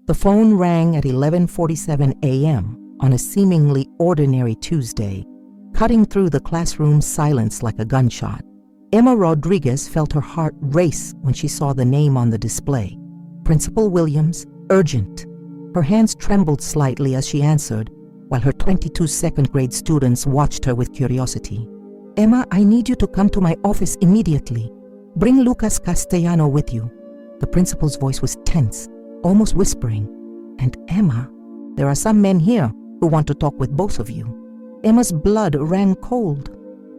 The phone rang at 11:47 a.m. on a seemingly ordinary Tuesday, cutting through the classroom's silence like a gunshot. Emma Rodriguez felt her heart race when she saw the name on the display. Principal Williams, urgent. Her hands trembled slightly as she answered, while her 22 second-grade students watched her with curiosity. Emma, I need you to come to my office immediately. Bring Lucas Castellano with you. The principal's voice was tense, almost whispering. And Emma, there are some men here who want to talk with both of you. Emma's blood ran cold.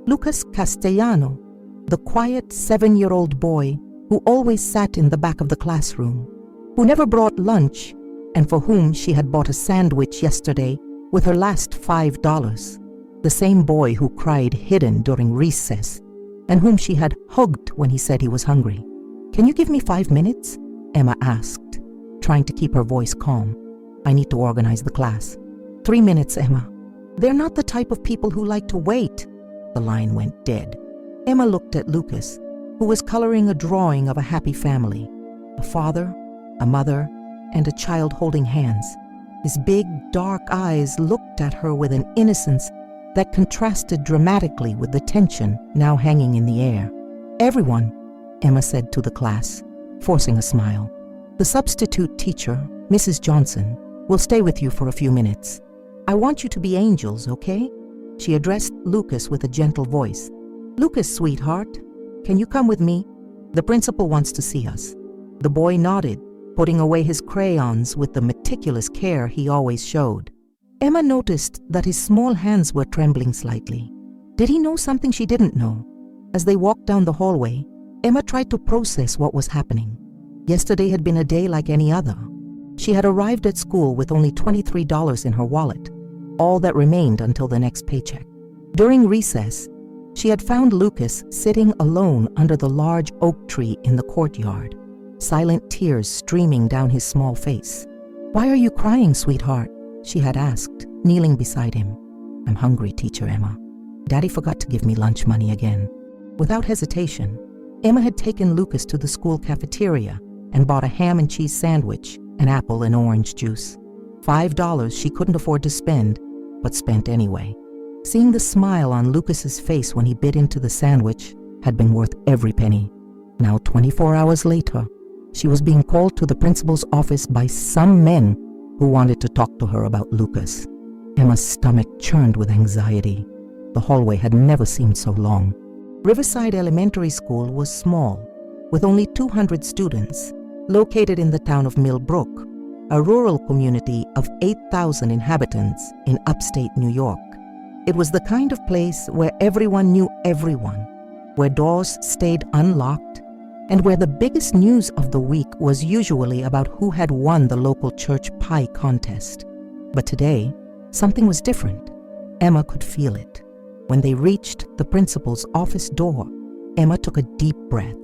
Lucas Castellano, the quiet 7-year-old boy who always sat in the back of the classroom, who never brought lunch, and for whom she had bought a sandwich yesterday with her last $5. The same boy who cried hidden during recess, and whom she had hugged when he said he was hungry. Can you give me 5 minutes? Emma asked, trying to keep her voice calm. I need to organize the class. 3 minutes, Emma. They're not the type of people who like to wait. The line went dead. Emma looked at Lucas, who was coloring a drawing of a happy family. A father, a mother, and a child holding hands. His big, dark eyes looked at her with an innocence that contrasted dramatically with the tension now hanging in the air. Everyone, Emma said to the class, forcing a smile. The substitute teacher, Mrs. Johnson, will stay with you for a few minutes. I want you to be angels, okay? She addressed Lucas with a gentle voice. Lucas, sweetheart, can you come with me? The principal wants to see us. The boy nodded, putting away his crayons with the meticulous care he always showed. Emma noticed that his small hands were trembling slightly. Did he know something she didn't know? As they walked down the hallway, Emma tried to process what was happening. Yesterday had been a day like any other. She had arrived at school with only $23 in her wallet, all that remained until the next paycheck. During recess, she had found Lucas sitting alone under the large oak tree in the courtyard, silent tears streaming down his small face. Why are you crying, sweetheart? She had asked, kneeling beside him. I'm hungry, Teacher Emma. Daddy forgot to give me lunch money again. Without hesitation, Emma had taken Lucas to the school cafeteria and bought a ham and cheese sandwich, an apple and orange juice. $5 she couldn't afford to spend, but spent anyway. Seeing the smile on Lucas's face when he bit into the sandwich had been worth every penny. Now, 24 hours later, she was being called to the principal's office by some men who wanted to talk to her about Lucas. Emma's stomach churned with anxiety. The hallway had never seemed so long. Riverside Elementary School was small, with only 200 students, located in the town of Millbrook, a rural community of 8,000 inhabitants in upstate New York. It was the kind of place where everyone knew everyone, where doors stayed unlocked, and where the biggest news of the week was usually about who had won the local church pie contest. But today, something was different. Emma could feel it. When they reached the principal's office door, Emma took a deep breath.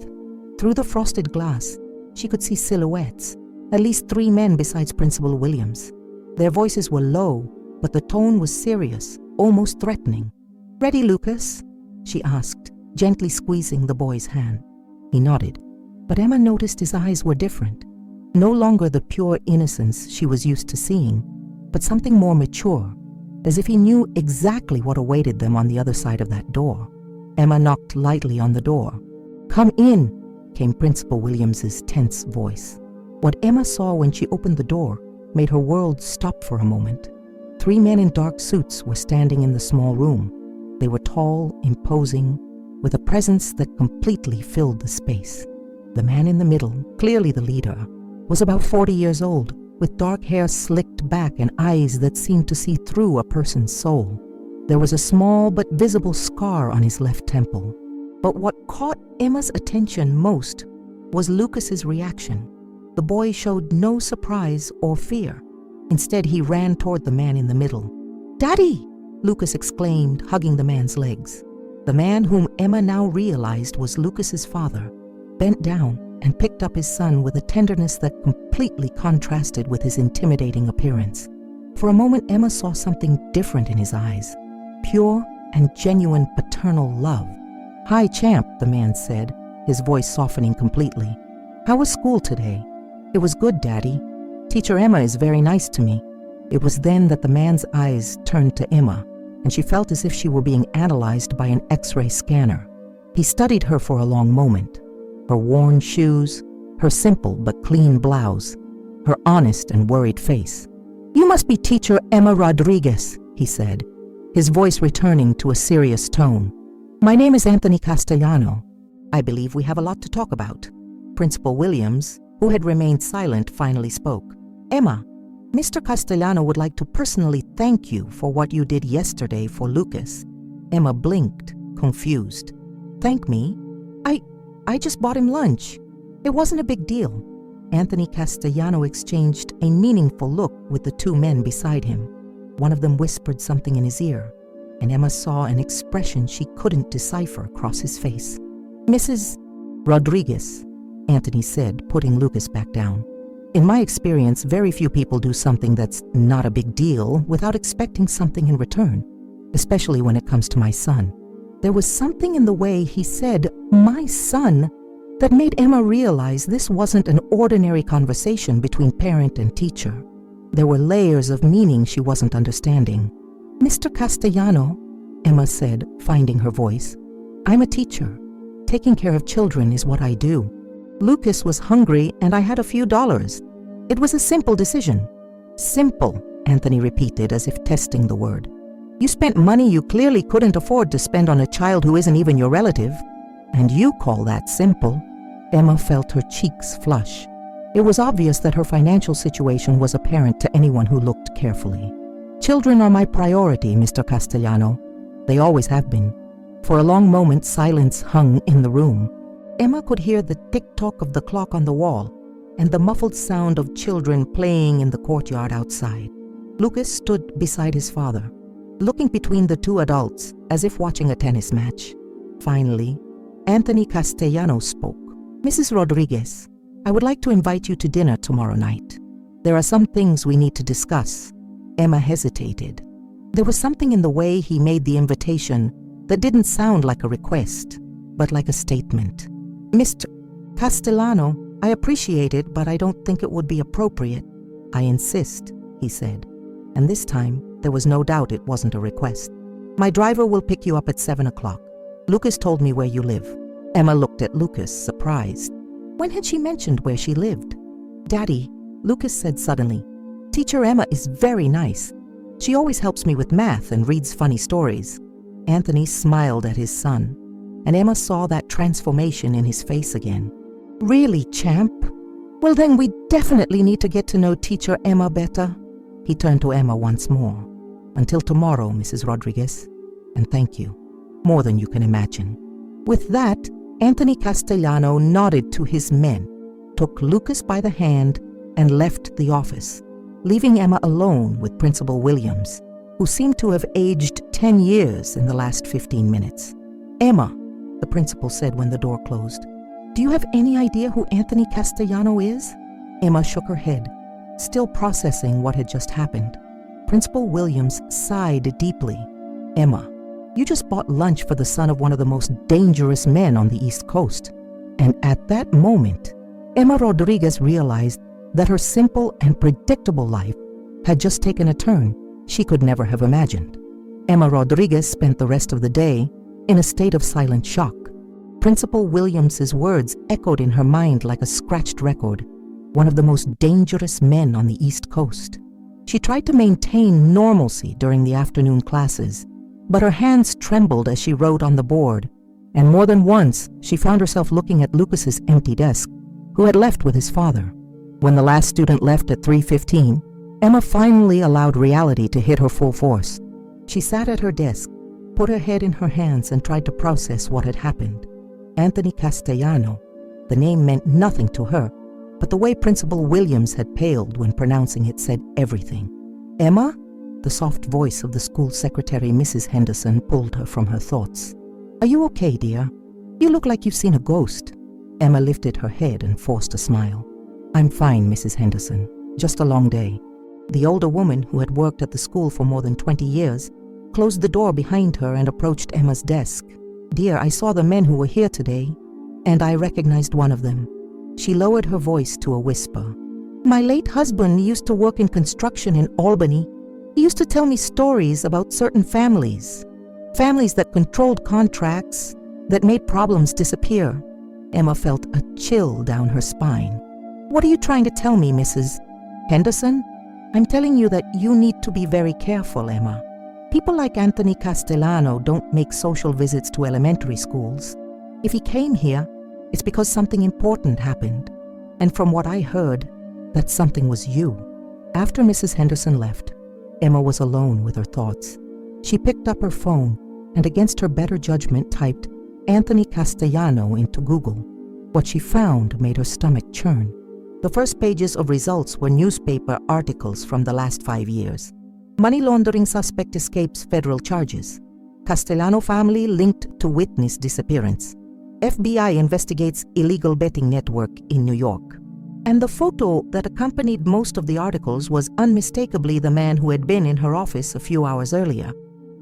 Through the frosted glass, she could see silhouettes, at least 3 men besides Principal Williams. Their voices were low, but the tone was serious, almost threatening. Ready, Lucas? She asked, gently squeezing the boy's hand. He nodded, but Emma noticed his eyes were different. No longer the pure innocence she was used to seeing, but something more mature, as if he knew exactly what awaited them on the other side of that door. Emma knocked lightly on the door. Come in, came Principal Williams's tense voice. What Emma saw when she opened the door made her world stop for a moment. 3 men in dark suits were standing in the small room. They were tall, imposing, with a presence that completely filled the space. The man in the middle, clearly the leader, was about 40 years old, with dark hair slicked back and eyes that seemed to see through a person's soul. There was a small but visible scar on his left temple. But what caught Emma's attention most was Lucas's reaction. The boy showed no surprise or fear. Instead, he ran toward the man in the middle. "Daddy!" Lucas exclaimed, hugging the man's legs. The man, whom Emma now realized was Lucas's father, bent down and picked up his son with a tenderness that completely contrasted with his intimidating appearance. For a moment, Emma saw something different in his eyes, pure and genuine paternal love. "Hi, champ," the man said, his voice softening completely. "How was school today?" "It was good, Daddy." Teacher Emma is very nice to me." It was then that the man's eyes turned to Emma, and she felt as if she were being analyzed by an X-ray scanner. He studied her for a long moment. Her worn shoes, her simple but clean blouse, her honest and worried face. "You must be Teacher Emma Rodriguez," he said, his voice returning to a serious tone. "My name is Anthony Castellano. I believe we have a lot to talk about." Principal Williams, who had remained silent, finally spoke. "Emma, Mr. Castellano would like to personally thank you for what you did yesterday for Lucas." Emma blinked, confused. "Thank me? I just bought him lunch. It wasn't a big deal." Anthony Castellano exchanged a meaningful look with the two men beside him. One of them whispered something in his ear, and Emma saw an expression she couldn't decipher across his face. "Mrs. Rodriguez," Anthony said, putting Lucas back down. "In my experience, very few people do something that's not a big deal without expecting something in return, especially when it comes to my son." There was something in the way he said, "my son," that made Emma realize this wasn't an ordinary conversation between parent and teacher. There were layers of meaning she wasn't understanding. "Mr. Castellano," Emma said, finding her voice, "I'm a teacher. Taking care of children is what I do. Lucas was hungry and I had a few dollars. It was a simple decision." "Simple," Anthony repeated as if testing the word. "You spent money you clearly couldn't afford to spend on a child who isn't even your relative. And you call that simple?" Emma felt her cheeks flush. It was obvious that her financial situation was apparent to anyone who looked carefully. "Children are my priority, Mr. Castellano. They always have been." For a long moment, silence hung in the room. Emma could hear the tick-tock of the clock on the wall and the muffled sound of children playing in the courtyard outside. Lucas stood beside his father, looking between the two adults as if watching a tennis match. Finally, Anthony Castellano spoke. "Mrs. Rodriguez, I would like to invite you to dinner tomorrow night. There are some things we need to discuss." Emma hesitated. There was something in the way he made the invitation that didn't sound like a request, but like a statement. "Mr. Castellano, I appreciate it, but I don't think it would be appropriate." "I insist," he said, and this time there was no doubt it wasn't a request. "My driver will pick you up at 7 o'clock. Lucas told me where you live." Emma looked at Lucas, surprised. When had she mentioned where she lived? "Daddy," Lucas said suddenly, "Teacher Emma is very nice. She always helps me with math and reads funny stories." Anthony smiled at his son, and Emma saw that transformation in his face again. "Really, champ? Well, then we definitely need to get to know Teacher Emma better." He turned to Emma once more. "Until tomorrow, Mrs. Rodriguez, and thank you, more than you can imagine." With that, Anthony Castellano nodded to his men, took Lucas by the hand, and left the office, leaving Emma alone with Principal Williams, who seemed to have aged 10 years in the last 15 minutes. "Emma," the principal said when the door closed, "do you have any idea who Anthony Castellano is?" Emma shook her head, still processing what had just happened. Principal Williams sighed deeply. "Emma, you just bought lunch for the son of one of the most dangerous men on the East Coast." And at that moment, Emma Rodriguez realized that her simple and predictable life had just taken a turn she could never have imagined. Emma Rodriguez spent the rest of the day in a state of silent shock. Principal Williams's words echoed in her mind like a scratched record. One of the most dangerous men on the East Coast. She tried to maintain normalcy during the afternoon classes, but her hands trembled as she wrote on the board, and more than once she found herself looking at Lucas's empty desk, who had left with his father. When the last student left at 3:15, Emma finally allowed reality to hit her full force. She sat at her desk, put her head in her hands, and tried to process what had happened. Anthony Castellano. The name meant nothing to her, but the way Principal Williams had paled when pronouncing it said everything. "Emma?" The soft voice of the school secretary, Mrs. Henderson, pulled her from her thoughts. "Are you okay, dear? You look like you've seen a ghost." Emma lifted her head and forced a smile. "I'm fine, Mrs. Henderson. Just a long day." The older woman, who had worked at the school for more than 20 years, closed the door behind her and approached Emma's desk. "Dear, I saw the men who were here today, and I recognized one of them." She lowered her voice to a whisper. My late husband used to work in construction in Albany. He used to tell me stories about certain families that controlled contracts, that made problems disappear. Emma felt a chill down her spine. What are you trying to tell me, Mrs. Henderson? I'm telling you that you need to be very careful, Emma. People like Anthony Castellano don't make social visits to elementary schools. If he came here, it's because something important happened. And from what I heard, that something was you. After Mrs. Henderson left, Emma was alone with her thoughts. She picked up her phone and against her better judgment typed Anthony Castellano into Google. What she found made her stomach churn. The first pages of results were newspaper articles from the last 5 years. Money laundering suspect escapes federal charges. Castellano family linked to witness disappearance. FBI investigates illegal betting network in New York. And the photo that accompanied most of the articles was unmistakably the man who had been in her office a few hours earlier.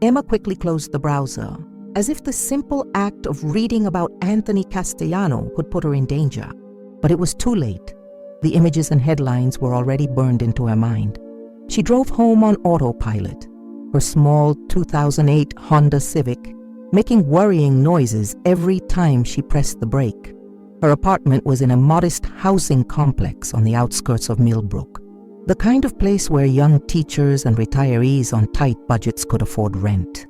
Emma quickly closed the browser, as if the simple act of reading about Anthony Castellano could put her in danger. But it was too late. The images and headlines were already burned into her mind. She drove home on autopilot, her small 2008 Honda Civic, making worrying noises every time she pressed the brake. Her apartment was in a modest housing complex on the outskirts of Millbrook, the kind of place where young teachers and retirees on tight budgets could afford rent.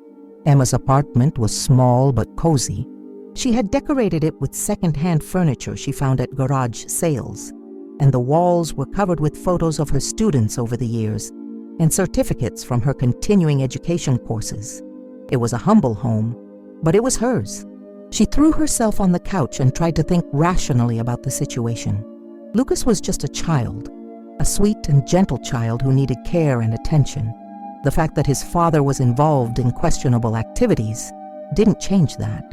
Emma's apartment was small but cozy. She had decorated it with second-hand furniture she found at garage sales, and the walls were covered with photos of her students over the years and certificates from her continuing education courses. It was a humble home, but it was hers. She threw herself on the couch and tried to think rationally about the situation. Lucas was just a child, a sweet and gentle child who needed care and attention. The fact that his father was involved in questionable activities didn't change that.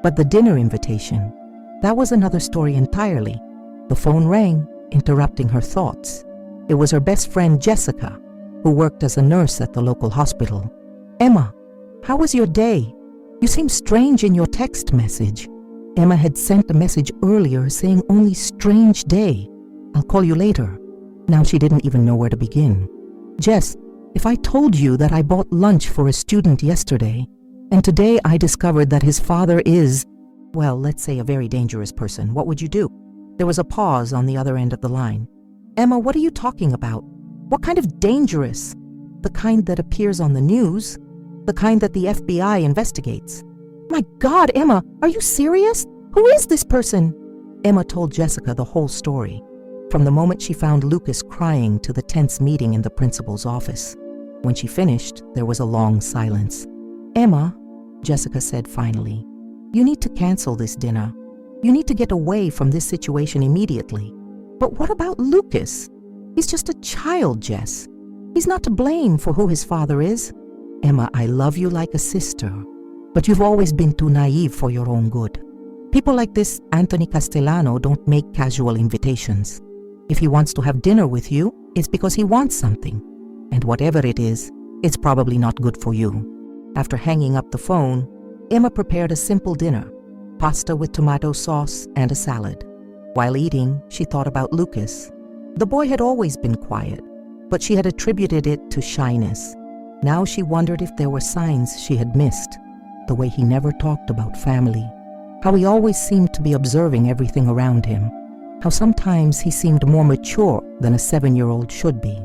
But the dinner invitation, that was another story entirely. The phone rang, interrupting her thoughts. It was her best friend Jessica, who worked as a nurse at the local hospital. "Emma, how was your day? You seem strange in your text message." Emma had sent a message earlier saying only "strange day. I'll call you later." Now she didn't even know where to begin. "Jess, if I told you that I bought lunch for a student yesterday, and today I discovered that his father is, well, let's say a very dangerous person, what would you do?" There was a pause on the other end of the line. "Emma, what are you talking about? What kind of dangerous? The kind that appears on the news? The kind that the FBI investigates?" "My God, Emma, are you serious? Who is this person?" Emma told Jessica the whole story, from the moment she found Lucas crying to the tense meeting in the principal's office. When she finished, there was a long silence. "Emma," Jessica said finally, "you need to cancel this dinner. You need to get away from this situation immediately." "But what about Lucas? He's just a child, Jess. He's not to blame for who his father is." "Emma, I love you like a sister, but you've always been too naive for your own good. People like this Anthony Castellano don't make casual invitations. If he wants to have dinner with you, it's because he wants something. And whatever it is, it's probably not good for you." After hanging up the phone, Emma prepared a simple dinner, pasta with tomato sauce and a salad. While eating, she thought about Lucas. The boy had always been quiet, but she had attributed it to shyness. Now she wondered if there were signs she had missed, the way he never talked about family, how he always seemed to be observing everything around him, how sometimes he seemed more mature than a 7-year-old should be.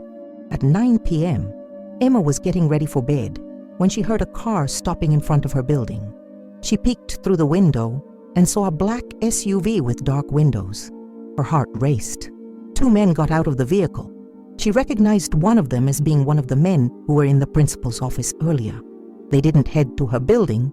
At 9 p.m., Emma was getting ready for bed when she heard a car stopping in front of her building. She peeked through the window and saw a black SUV with dark windows. Her heart raced. 2 men got out of the vehicle. She recognized one of them as being one of the men who were in the principal's office earlier. They didn't head to her building.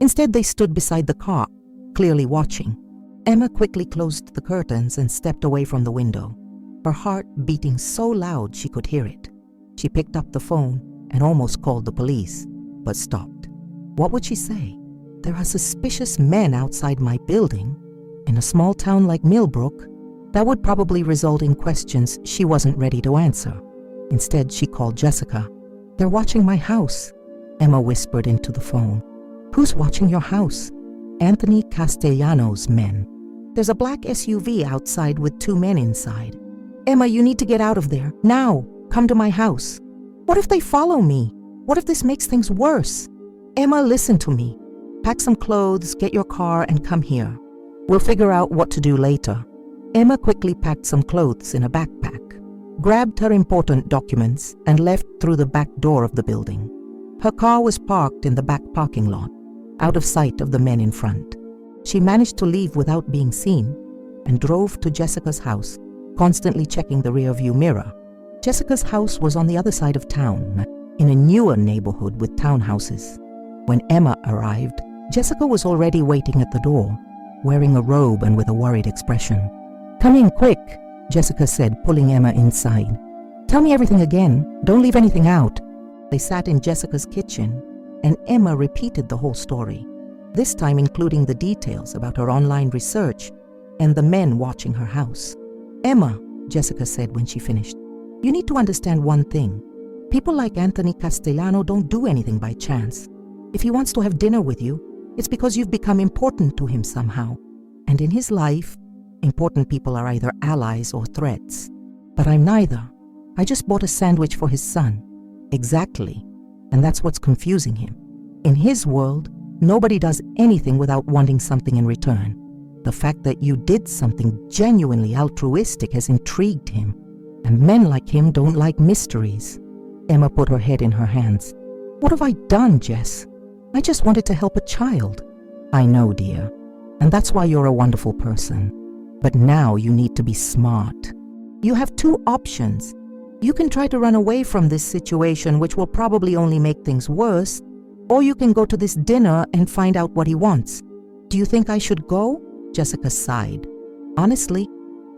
Instead, they stood beside the car, clearly watching. Emma quickly closed the curtains and stepped away from the window, her heart beating so loud she could hear it. She picked up the phone and almost called the police, but stopped. What would she say? There are suspicious men outside my building. In a small town like Millbrook, that would probably result in questions she wasn't ready to answer. Instead, she called Jessica. "They're watching my house," Emma whispered into the phone. "Who's watching your house?" "Anthony Castellano's men. There's a black SUV outside with 2 men inside. Emma, you need to get out of there. Now, come to my house. What if they follow me? What if this makes things worse? Emma, listen to me. Pack some clothes, get your car, and come here. We'll figure out what to do later. Emma quickly packed some clothes in a backpack, grabbed her important documents, and left through the back door of the building. Her car was parked in the back parking lot, out of sight of the men in front. She managed to leave without being seen and drove to Jessica's house, constantly checking the rearview mirror. Jessica's house was on the other side of town, in a newer neighborhood with townhouses. When Emma arrived, Jessica was already waiting at the door, wearing a robe and with a worried expression. "Come in quick," Jessica said, pulling Emma inside. "Tell me everything again. Don't leave anything out." They sat in Jessica's kitchen, and Emma repeated the whole story, this time including the details about her online research and the men watching her house. "Emma," Jessica said when she finished, "you need to understand one thing. People like Anthony Castellano don't do anything by chance. If he wants to have dinner with you, it's because you've become important to him somehow. And in his life, important people are either allies or threats. But I'm neither. I just bought a sandwich for his son." Exactly. And that's what's confusing him. In his world, nobody does anything without wanting something in return. The fact that you did something genuinely altruistic has intrigued him. And men like him don't like mysteries. Emma put her head in her hands. "What have I done, Jess? I just wanted to help a child." "I know, dear. And that's why you're a wonderful person. But now you need to be smart. You have two options. You can try to run away from this situation, which will probably only make things worse, or you can go to this dinner and find out what he wants. Do you think I should go?" Jessica sighed. "Honestly,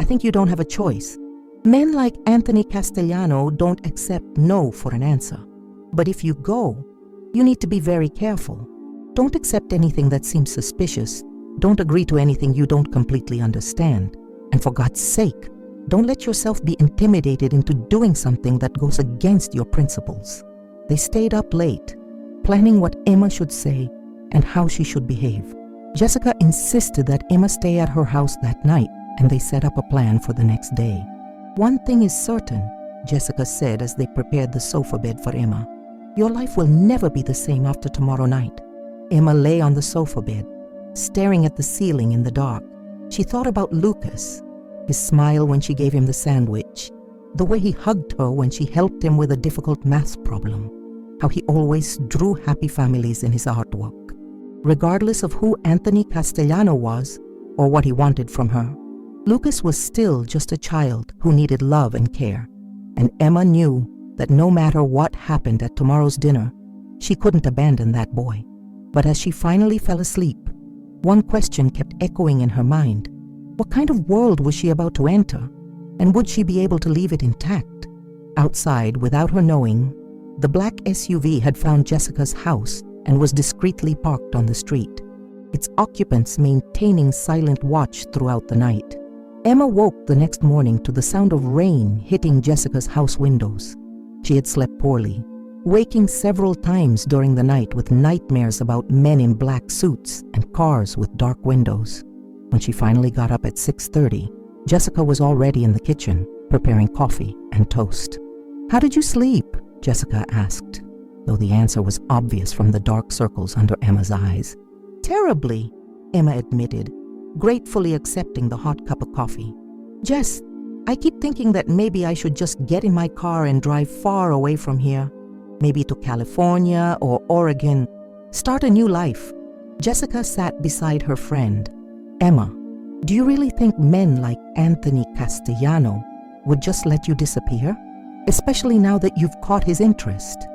I think you don't have a choice. Men like Anthony Castellano don't accept no for an answer. But if you go, you need to be very careful. Don't accept anything that seems suspicious. Don't agree to anything you don't completely understand. And for God's sake, don't let yourself be intimidated into doing something that goes against your principles." They stayed up late, planning what Emma should say and how she should behave. Jessica insisted that Emma stay at her house that night, and they set up a plan for the next day. "One thing is certain," Jessica said as they prepared the sofa bed for Emma. "Your life will never be the same after tomorrow night." Emma lay on the sofa bed, staring at the ceiling in the dark. She thought about Lucas, his smile when she gave him the sandwich, the way he hugged her when she helped him with a difficult math problem, how he always drew happy families in his artwork. Regardless of who Anthony Castellano was or what he wanted from her, Lucas was still just a child who needed love and care. And Emma knew that no matter what happened at tomorrow's dinner, she couldn't abandon that boy. But as she finally fell asleep, one question kept echoing in her mind. What kind of world was she about to enter? And would she be able to leave it intact? Outside, without her knowing, the black SUV had found Jessica's house and was discreetly parked on the street, its occupants maintaining silent watch throughout the night. Emma woke the next morning to the sound of rain hitting Jessica's house windows. She had slept poorly, waking several times during the night with nightmares about men in black suits and cars with dark windows. When she finally got up at 6:30, Jessica was already in the kitchen, preparing coffee and toast. "How did you sleep?" Jessica asked, though the answer was obvious from the dark circles under Emma's eyes. "Terribly," Emma admitted, gratefully accepting the hot cup of coffee. "Jess, I keep thinking that maybe I should just get in my car and drive far away from here, maybe to California or Oregon, start a new life." Jessica sat beside her friend. "Emma, do you really think men like Anthony Castellano would just let you disappear? Especially now that you've caught his interest.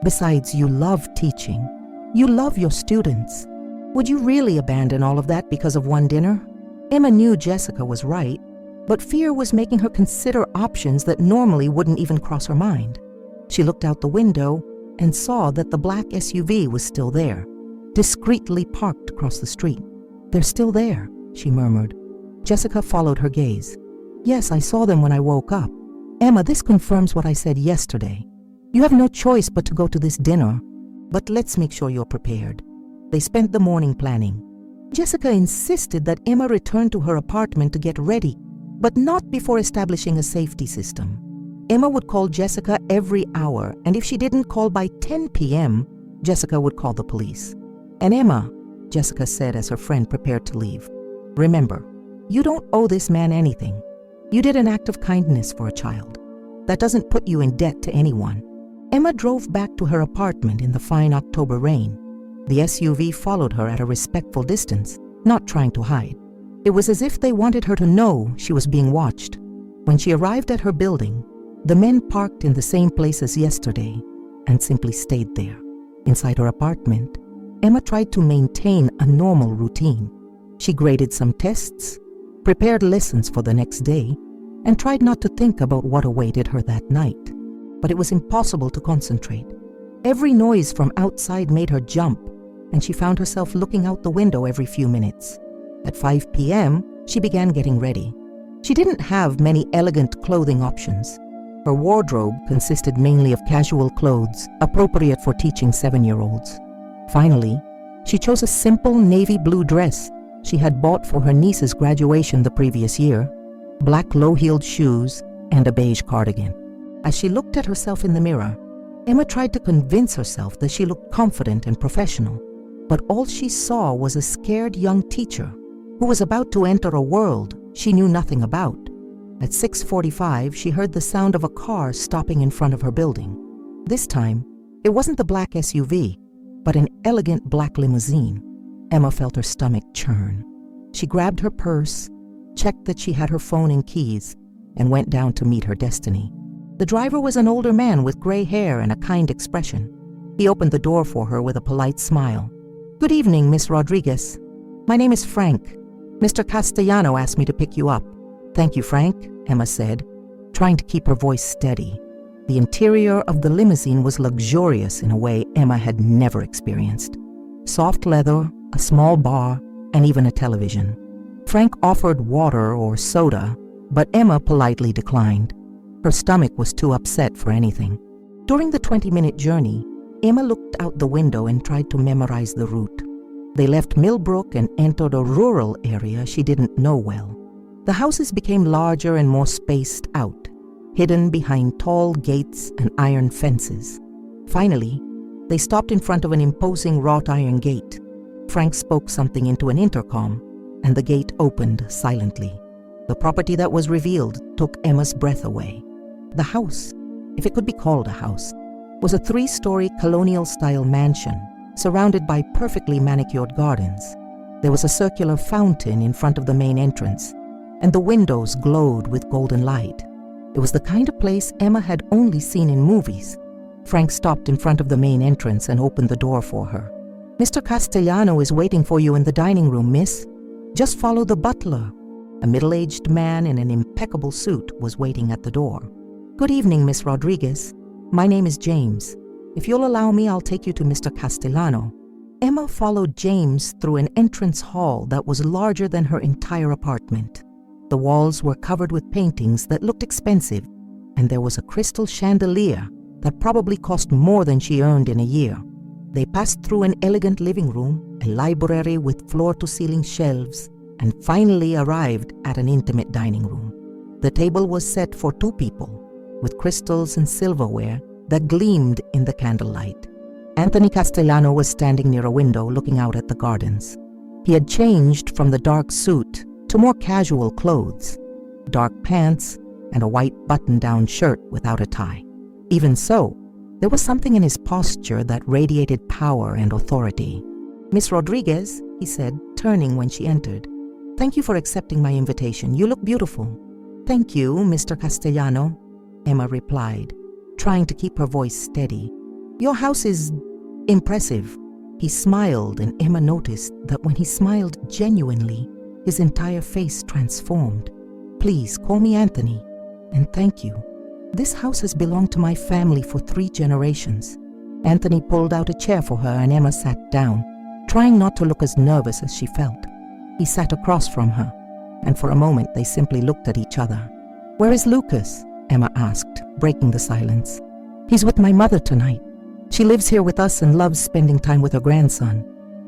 Besides, you love teaching. You love your students. Would you really abandon all of that because of one dinner?" Emma knew Jessica was right, but fear was making her consider options that normally wouldn't even cross her mind. She looked out the window and saw that the black SUV was still there, discreetly parked across the street. "They're still there," she murmured. Jessica followed her gaze. "Yes, I saw them when I woke up. Emma, this confirms what I said yesterday. You have no choice but to go to this dinner, but let's make sure you're prepared." They spent the morning planning. Jessica insisted that Emma return to her apartment to get ready, but not before establishing a safety system. Emma would call Jessica every hour, and if she didn't call by 10 p.m., Jessica would call the police. "And Emma," Jessica said as her friend prepared to leave, "remember, you don't owe this man anything. You did an act of kindness for a child. That doesn't put you in debt to anyone." Emma drove back to her apartment in the fine October rain. The SUV followed her at a respectful distance, not trying to hide. It was as if they wanted her to know she was being watched. When she arrived at her building, the men parked in the same place as yesterday and simply stayed there. Inside her apartment, Emma tried to maintain a normal routine. She graded some tests, prepared lessons for the next day, and tried not to think about what awaited her that night. But it was impossible to concentrate. Every noise from outside made her jump, and she found herself looking out the window every few minutes. At 5 p.m., she began getting ready. She didn't have many elegant clothing options. Her wardrobe consisted mainly of casual clothes appropriate for teaching 7-year-olds. Finally, she chose a simple navy blue dress she had bought for her niece's graduation the previous year, black low-heeled shoes, and a beige cardigan. As she looked at herself in the mirror, Emma tried to convince herself that she looked confident and professional, but all she saw was a scared young teacher who was about to enter a world she knew nothing about. At 6:45, she heard the sound of a car stopping in front of her building. This time, it wasn't the black SUV, but an elegant black limousine. Emma felt her stomach churn. She grabbed her purse, checked that she had her phone and keys, and went down to meet her destiny. The driver was an older man with gray hair and a kind expression. He opened the door for her with a polite smile. "Good evening, Miss Rodriguez. My name is Frank. Mr. Castellano asked me to pick you up." "Thank you, Frank," Emma said, trying to keep her voice steady. The interior of the limousine was luxurious in a way Emma had never experienced. Soft leather, a small bar, and even a television. Frank offered water or soda, but Emma politely declined. Her stomach was too upset for anything. During the 20-minute journey, Emma looked out the window and tried to memorize the route. They left Millbrook and entered a rural area she didn't know well. The houses became larger and more spaced out, hidden behind tall gates and iron fences. Finally, they stopped in front of an imposing wrought iron gate. Frank spoke something into an intercom, and the gate opened silently. The property that was revealed took Emma's breath away. The house, if it could be called a house, was a 3-story colonial-style mansion surrounded by perfectly manicured gardens. There was a circular fountain in front of the main entrance, and the windows glowed with golden light. It was the kind of place Emma had only seen in movies. Frank stopped in front of the main entrance and opened the door for her. "Mr. Castellano is waiting for you in the dining room, miss. Just follow the butler." A middle-aged man in an impeccable suit was waiting at the door. "Good evening, Miss Rodriguez. My name is James. If you'll allow me, I'll take you to Mr. Castellano." Emma followed James through an entrance hall that was larger than her entire apartment. The walls were covered with paintings that looked expensive, and there was a crystal chandelier that probably cost more than she earned in a year. They passed through an elegant living room, a library with floor-to-ceiling shelves, and finally arrived at an intimate dining room. The table was set for 2 people, with crystals and silverware that gleamed in the candlelight. Anthony Castellano was standing near a window looking out at the gardens. He had changed from the dark suit to more casual clothes, dark pants, and a white button-down shirt without a tie. Even so, there was something in his posture that radiated power and authority. "Miss Rodriguez," he said, turning when she entered. "Thank you for accepting my invitation. You look beautiful." "Thank you, Mr. Castellano," Emma replied, trying to keep her voice steady. "Your house is impressive." He smiled, and Emma noticed that when he smiled genuinely, his entire face transformed. "Please call me Anthony, and thank you. This house has belonged to my family for 3 generations." Anthony pulled out a chair for her, and Emma sat down, trying not to look as nervous as she felt. He sat across from her, and for a moment they simply looked at each other. "Where is Lucas?" Emma asked, breaking the silence. "He's with my mother tonight. She lives here with us and loves spending time with her grandson."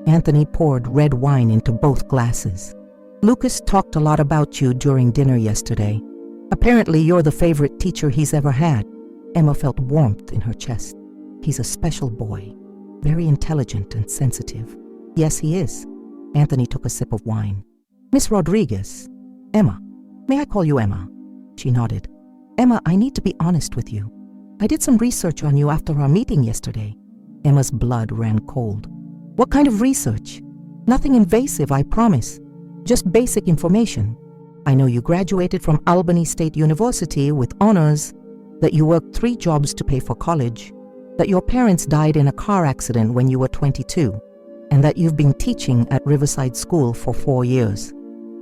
Anthony poured red wine into both glasses. Lucas talked a lot about you during dinner yesterday. Apparently, you're the favorite teacher he's ever had. Emma felt warmth in her chest. He's a special boy, very intelligent and sensitive. Yes, he is. Anthony took a sip of wine. Miss Rodriguez. Emma. May I call you Emma? She nodded. Emma, I need to be honest with you. I did some research on you after our meeting yesterday. Emma's blood ran cold. What kind of research? Nothing invasive, I promise. Just basic information. I know you graduated from Albany State University with honors, that you worked 3 jobs to pay for college, that your parents died in a car accident when you were 22, and that you've been teaching at Riverside School for 4 years.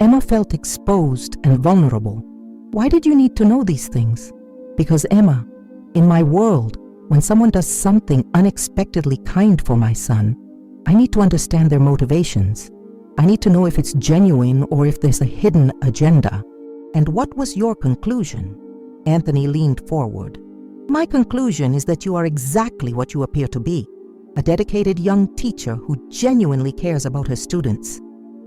Emma felt exposed and vulnerable. Why did you need to know these things? Because Emma, in my world, when someone does something unexpectedly kind for my son, I need to understand their motivations. I need to know if it's genuine or if there's a hidden agenda. And what was your conclusion? Anthony leaned forward. My conclusion is that you are exactly what you appear to be, a dedicated young teacher who genuinely cares about her students.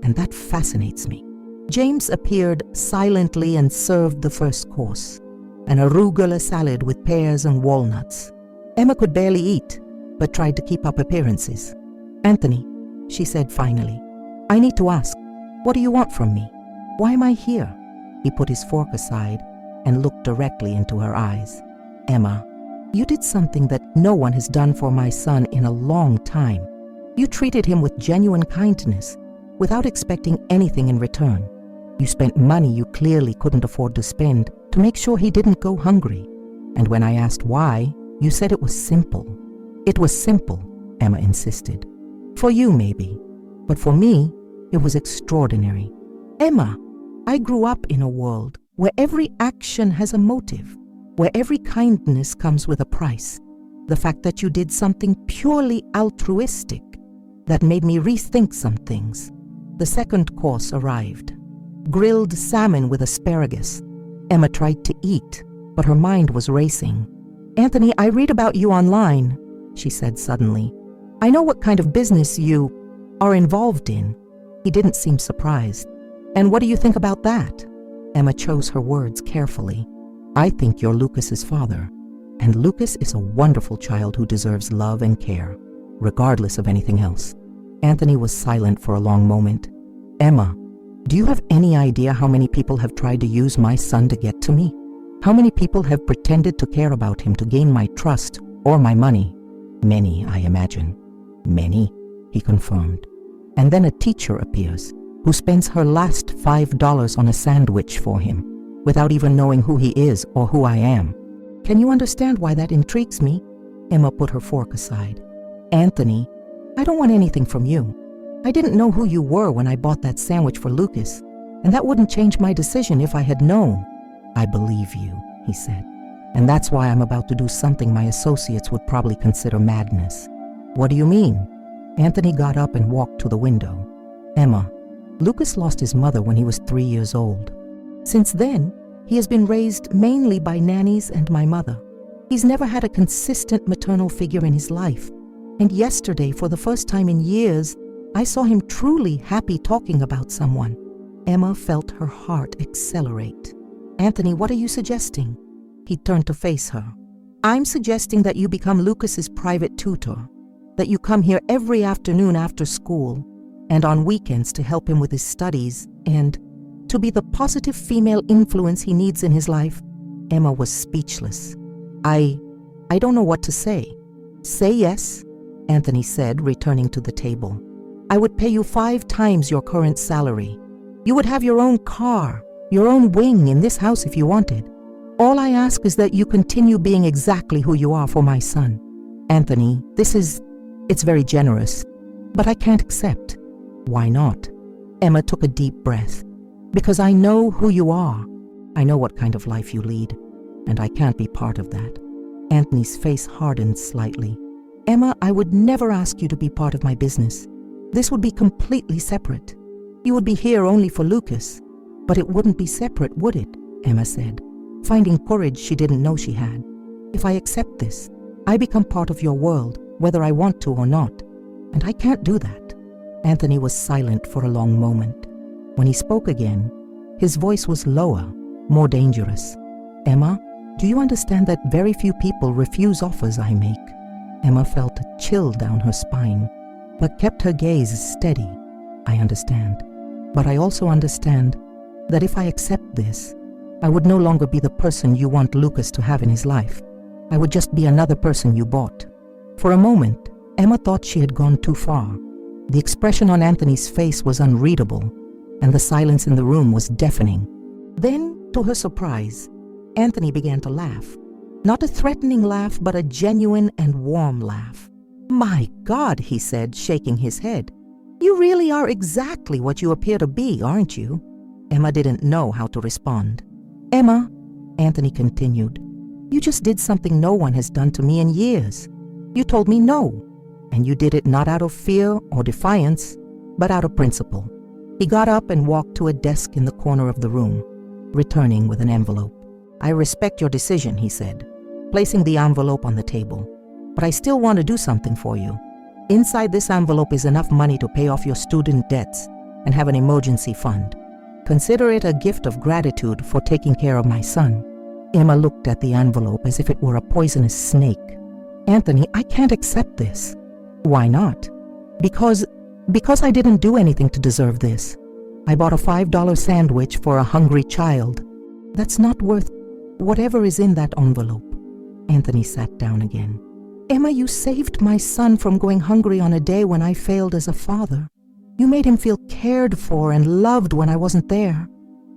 And that fascinates me. James appeared silently and served the first course, an arugula salad with pears and walnuts. Emma could barely eat, but tried to keep up appearances. Anthony, she said finally, I need to ask, what do you want from me? Why am I here? He put his fork aside and looked directly into her eyes. Emma, you did something that no one has done for my son in a long time. You treated him with genuine kindness, without expecting anything in return. You spent money you clearly couldn't afford to spend to make sure he didn't go hungry. And when I asked why, you said it was simple. It was simple, Emma insisted. For you, maybe. But for me, it was extraordinary. Emma, I grew up in a world where every action has a motive, where every kindness comes with a price. The fact that you did something purely altruistic, that made me rethink some things. The second course arrived. Grilled salmon with asparagus. Emma tried to eat, but her mind was racing. Anthony, I read about you online, she said suddenly. I know what kind of business you are involved in. He didn't seem surprised. And what do you think about that? Emma chose her words carefully. I think you're Lucas's father, and Lucas is a wonderful child who deserves love and care, regardless of anything else. Anthony was silent for a long moment. Emma, do you have any idea how many people have tried to use my son to get to me? How many people have pretended to care about him to gain my trust or my money? Many, I imagine. Many, he confirmed. And then a teacher appears who spends her last $5 on a sandwich for him, without even knowing who he is or who I am. Can you understand why that intrigues me? Emma put her fork aside. Anthony, I don't want anything from you. I didn't know who you were when I bought that sandwich for Lucas, and that wouldn't change my decision if I had known. I believe you, he said, and that's why I'm about to do something my associates would probably consider madness. What do you mean? Anthony got up and walked to the window. Emma, Lucas lost his mother when he was 3 years old. Since then, he has been raised mainly by nannies and my mother. He's never had a consistent maternal figure in his life. And yesterday, for the first time in years, I saw him truly happy talking about someone. Emma felt her heart accelerate. Anthony, what are you suggesting? He turned to face her. I'm suggesting that you become Lucas's private tutor, that you come here every afternoon after school and on weekends to help him with his studies and to be the positive female influence he needs in his life. Emma was speechless. I don't know what to say. Say yes, Anthony said, returning to the table. I would pay you 5 times your current salary. You would have your own car, your own wing in this house if you wanted. All I ask is that you continue being exactly who you are for my son. Anthony, it's very generous, but I can't accept. Why not? Emma took a deep breath. Because I know who you are. I know what kind of life you lead, and I can't be part of that. Anthony's face hardened slightly. Emma, I would never ask you to be part of my business. This would be completely separate. You would be here only for Lucas, but it wouldn't be separate, would it? Emma said, finding courage she didn't know she had. If I accept this, I become part of your world, whether I want to or not, and I can't do that. Anthony was silent for a long moment. When he spoke again, his voice was lower, more dangerous. "Emma, do you understand that very few people refuse offers I make?" Emma felt a chill down her spine, but kept her gaze steady. "I understand. But I also understand that if I accept this, I would no longer be the person you want Lucas to have in his life. I would just be another person you bought." For a moment, Emma thought she had gone too far. The expression on Anthony's face was unreadable, and the silence in the room was deafening. Then, to her surprise, Anthony began to laugh. Not a threatening laugh, but a genuine and warm laugh. "My God," he said, shaking his head. "You really are exactly what you appear to be, aren't you?" Emma didn't know how to respond. "Emma," Anthony continued, "you just did something no one has done to me in years. You told me no, and you did it not out of fear or defiance, but out of principle." He got up and walked to a desk in the corner of the room, returning with an envelope. "I respect your decision," he said, placing the envelope on the table, "but I still want to do something for you. Inside this envelope is enough money to pay off your student debts and have an emergency fund. Consider it a gift of gratitude for taking care of my son." Emma looked at the envelope as if it were a poisonous snake. "Anthony, I can't accept this." "Why not?" Because I didn't do anything to deserve this. I bought a $5 sandwich for a hungry child. That's not worth whatever is in that envelope." Anthony sat down again. "Emma, you saved my son from going hungry on a day when I failed as a father. You made him feel cared for and loved when I wasn't there.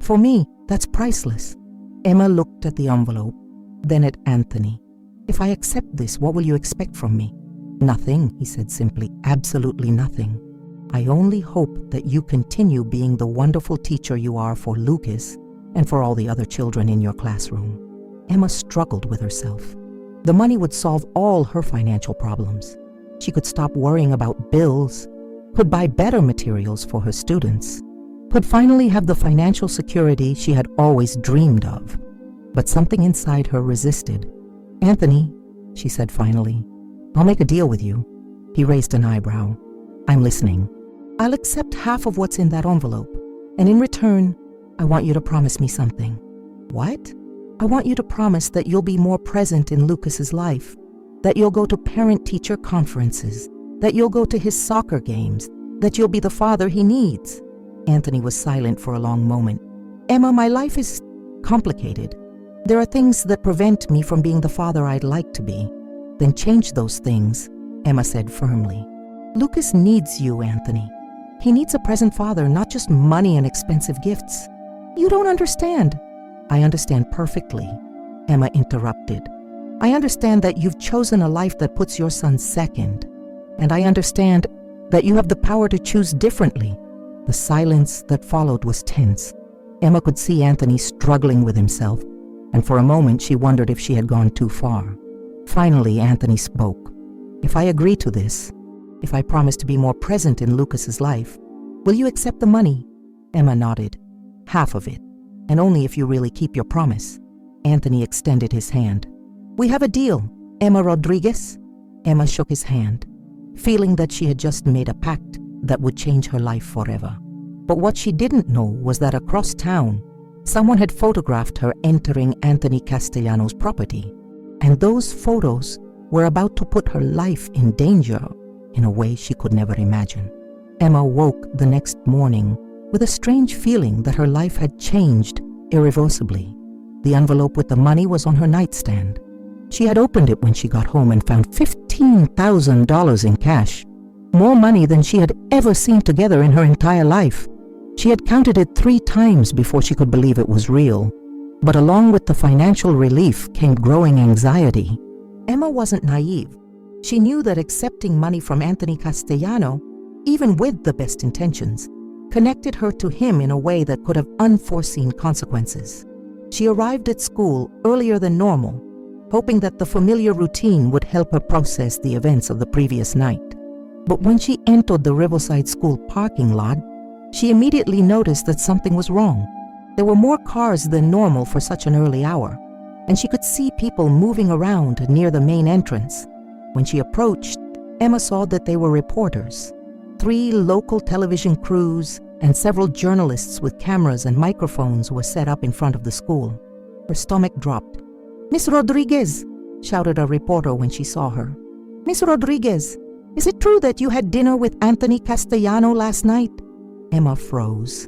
For me, that's priceless." Emma looked at the envelope, then at Anthony. "If I accept this, what will you expect from me?" "Nothing," he said simply, "absolutely nothing. I only hope that you continue being the wonderful teacher you are for Lucas and for all the other children in your classroom." Emma struggled with herself. The money would solve all her financial problems. She could stop worrying about bills, could buy better materials for her students, could finally have the financial security she had always dreamed of. But something inside her resisted. "Anthony," she said finally, "I'll make a deal with you." He raised an eyebrow. "I'm listening." "I'll accept half of what's in that envelope, and in return, I want you to promise me something." "What?" "I want you to promise that you'll be more present in Lucas's life, that you'll go to parent-teacher conferences, that you'll go to his soccer games, that you'll be the father he needs." Anthony was silent for a long moment. "Emma, my life is complicated. There are things that prevent me from being the father I'd like to be." "Then change those things," Emma said firmly. "Lucas needs you, Anthony. He needs a present father, not just money and expensive gifts." "You don't understand." "I understand perfectly," Emma interrupted. "I understand that you've chosen a life that puts your son second, and I understand that you have the power to choose differently." The silence that followed was tense. Emma could see Anthony struggling with himself, and for a moment she wondered if she had gone too far. Finally, Anthony spoke. "If I agree to this, if I promise to be more present in Lucas's life, will you accept the money?" Emma nodded. "Half of it, and only if you really keep your promise." Anthony extended his hand. "We have a deal, Emma Rodriguez." Emma shook his hand, feeling that she had just made a pact that would change her life forever. But what she didn't know was that across town, someone had photographed her entering Anthony Castellano's property, and those photos were about to put her life in danger in a way she could never imagine. Emma woke the next morning with a strange feeling that her life had changed irreversibly. The envelope with the money was on her nightstand. She had opened it when she got home and found $15,000 in cash, more money than she had ever seen together in her entire life. She had counted it 3 times before she could believe it was real. But along with the financial relief came growing anxiety. Emma wasn't naive. She knew that accepting money from Anthony Castellano, even with the best intentions, connected her to him in a way that could have unforeseen consequences. She arrived at school earlier than normal, hoping that the familiar routine would help her process the events of the previous night. But when she entered the Riverside School parking lot, she immediately noticed that something was wrong. There were more cars than normal for such an early hour, and she could see people moving around near the main entrance. When she approached, Emma saw that they were reporters. 3 local television crews and several journalists with cameras and microphones were set up in front of the school. Her stomach dropped. "Miss Rodriguez," shouted a reporter when she saw her. "Miss Rodriguez, is it true that you had dinner with Anthony Castellano last night?" Emma froze.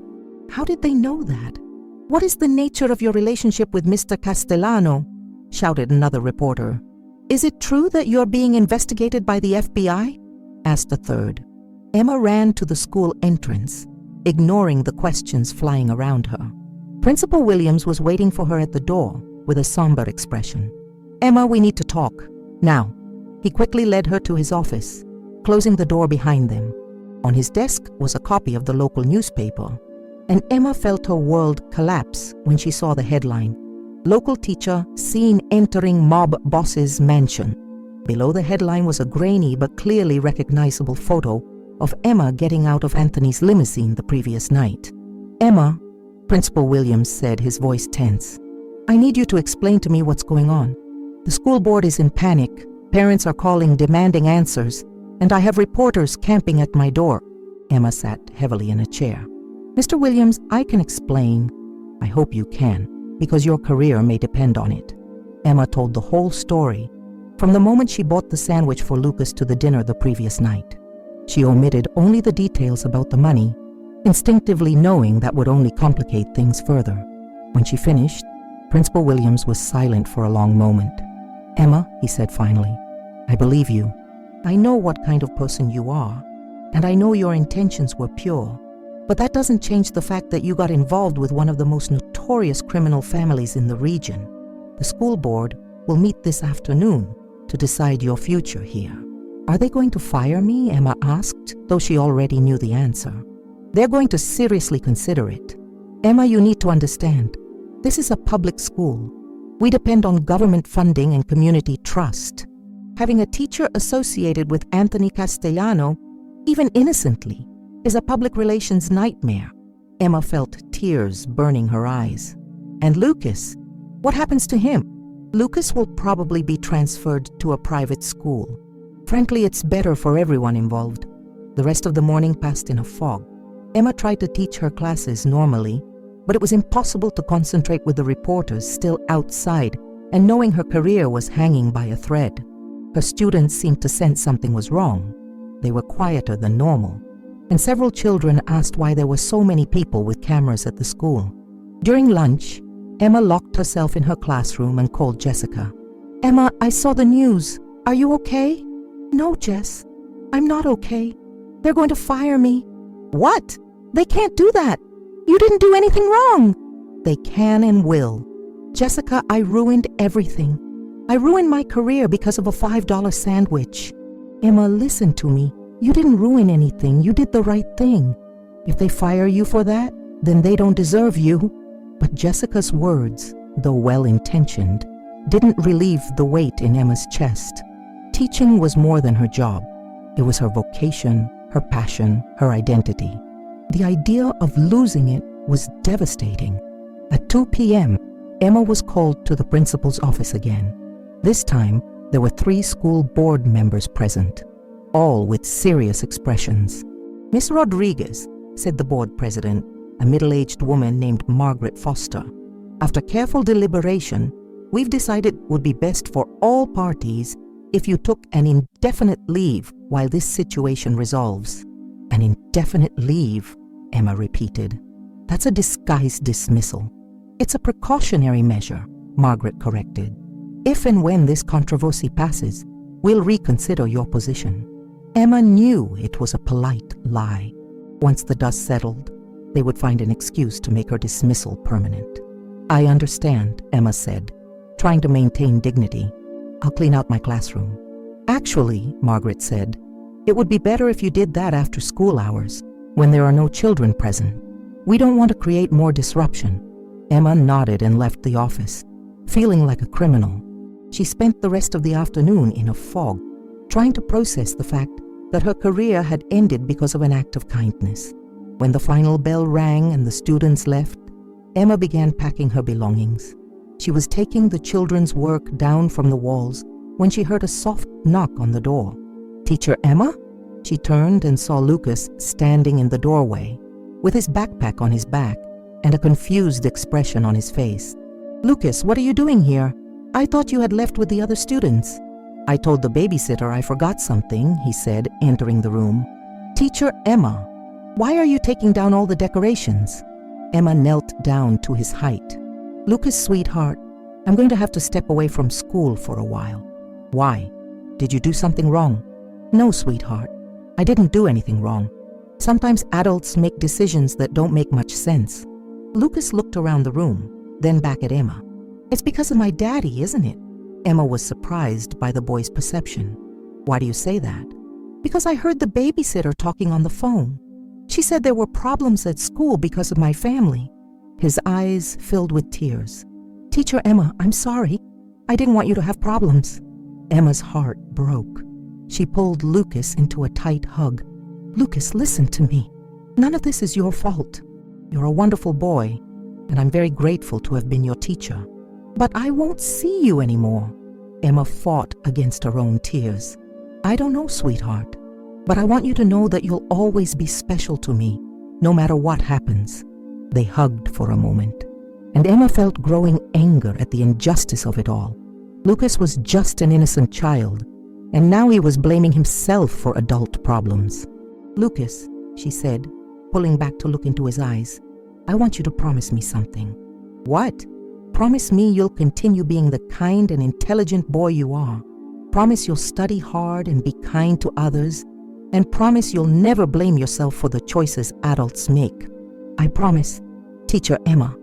How did they know that? "What is the nature of your relationship with Mr. Castellano?" shouted another reporter. "Is it true that you are being investigated by the FBI?" asked a third. Emma ran to the school entrance, ignoring the questions flying around her. Principal Williams was waiting for her at the door with a somber expression. "Emma, we need to talk. Now." He quickly led her to his office, closing the door behind them. On his desk was a copy of the local newspaper, and Emma felt her world collapse when she saw the headline, "Local teacher seen entering mob boss's mansion." Below the headline was a grainy but clearly recognizable photo of Emma getting out of Anthony's limousine the previous night. "Emma," Principal Williams said, his voice tense, "I need you to explain to me what's going on. The school board is in panic, parents are calling demanding answers, and I have reporters camping at my door." Emma sat heavily in a chair. "Mr. Williams, I can explain. I hope you can, because your career may depend on it." Emma told the whole story, from the moment she bought the sandwich for Lucas to the dinner the previous night. She omitted only the details about the money, instinctively knowing that would only complicate things further. When she finished, Principal Williams was silent for a long moment. "Emma," he said finally, "I believe you. I know what kind of person you are, and I know your intentions were pure. But that doesn't change the fact that you got involved with one of the most notorious criminal families in the region. The school board will meet this afternoon to decide your future here." "Are they going to fire me?" Emma asked, though she already knew the answer. "They're going to seriously consider it. Emma, you need to understand. This is a public school. We depend on government funding and community trust. Having a teacher associated with Anthony Castellano, even innocently, is a public relations nightmare." Emma felt tears burning her eyes. "And Lucas? What happens to him?" "Lucas will probably be transferred to a private school. Frankly, it's better for everyone involved." The rest of the morning passed in a fog. Emma tried to teach her classes normally, but it was impossible to concentrate with the reporters still outside and knowing her career was hanging by a thread. Her students seemed to sense something was wrong. They were quieter than normal, and several children asked why there were so many people with cameras at the school. During lunch, Emma locked herself in her classroom and called Jessica. "Emma, I saw the news. Are you okay?" "No, Jess, I'm not okay. They're going to fire me." "What? They can't do that. You didn't do anything wrong." "They can and will. Jessica, I ruined everything. I ruined my career because of a $5 sandwich." "Emma, listen to me. You didn't ruin anything. You did the right thing. If they fire you for that, then they don't deserve you." But Jessica's words, though well-intentioned, didn't relieve the weight in Emma's chest. Teaching was more than her job. It was her vocation, her passion, her identity. The idea of losing it was devastating. At 2 p.m., Emma was called to the principal's office again. This time, there were 3 school board members present, all with serious expressions. "Miss Rodriguez," said the board president, a middle-aged woman named Margaret Foster, "after careful deliberation, we've decided it would be best for all parties if you took an indefinite leave while this situation resolves." "An indefinite leave," Emma repeated. "That's a disguised dismissal." "It's a precautionary measure," Margaret corrected. "If and when this controversy passes, we'll reconsider your position." Emma knew it was a polite lie. Once the dust settled, they would find an excuse to make her dismissal permanent. "I understand," Emma said, trying to maintain dignity. "I'll clean out my classroom." "Actually," Margaret said, "it would be better if you did that after school hours, when there are no children present. We don't want to create more disruption." Emma nodded and left the office, feeling like a criminal. She spent the rest of the afternoon in a fog, trying to process the fact that her career had ended because of an act of kindness. When the final bell rang and the students left, Emma began packing her belongings. She was taking the children's work down from the walls when she heard a soft knock on the door. "Teacher Emma?" She turned and saw Lucas standing in the doorway with his backpack on his back and a confused expression on his face. "Lucas, what are you doing here? I thought you had left with the other students." "I told the babysitter I forgot something," he said, entering the room. "Teacher Emma, why are you taking down all the decorations?" Emma knelt down to his height. "Lucas, sweetheart, I'm going to have to step away from school for a while." "Why? Did you do something wrong?" "No, sweetheart, I didn't do anything wrong. Sometimes adults make decisions that don't make much sense." Lucas looked around the room, then back at Emma. "It's because of my daddy, isn't it?" Emma was surprised by the boy's perception. "Why do you say that?" "Because I heard the babysitter talking on the phone. She said there were problems at school because of my family." His eyes filled with tears. "Teacher Emma, I'm sorry. I didn't want you to have problems." Emma's heart broke. She pulled Lucas into a tight hug. "Lucas, listen to me. None of this is your fault. You're a wonderful boy, and I'm very grateful to have been your teacher. But I won't see you anymore." Emma fought against her own tears. "I don't know, sweetheart, but I want you to know that you'll always be special to me, no matter what happens." They hugged for a moment, and Emma felt growing anger at the injustice of it all. Lucas was just an innocent child, and now he was blaming himself for adult problems. "Lucas," she said, pulling back to look into his eyes, "I want you to promise me something." "What?" "Promise me you'll continue being the kind and intelligent boy you are. Promise you'll study hard and be kind to others, and promise you'll never blame yourself for the choices adults make." "I promise, Teacher Emma."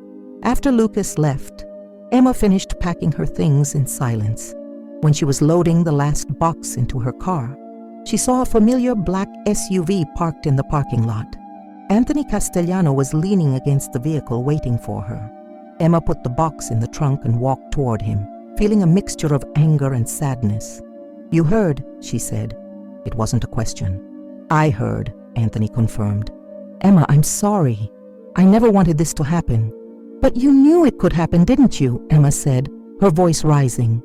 After Lucas left, Emma finished packing her things in silence. When she was loading the last box into her car, she saw a familiar black SUV parked in the parking lot. Anthony Castellano was leaning against the vehicle waiting for her. Emma put the box in the trunk and walked toward him, feeling a mixture of anger and sadness. "You heard," she said. It wasn't a question. "I heard," Anthony confirmed. "Emma, I'm sorry. I never wanted this to happen." "But you knew it could happen, didn't you?" Emma said, her voice rising.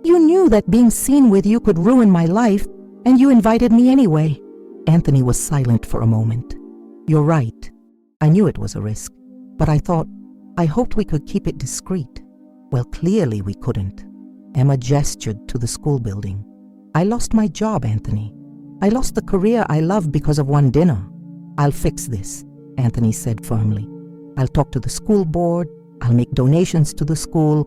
"You knew that being seen with you could ruin my life, and you invited me anyway." Anthony was silent for a moment. "You're right. I knew it was a risk, but I hoped we could keep it discreet." "Well, clearly we couldn't." Emma gestured to the school building. "I lost my job, Anthony. I lost the career I love because of one dinner." "I'll fix this," Anthony said firmly. "I'll talk to the school board. I'll make donations to the school.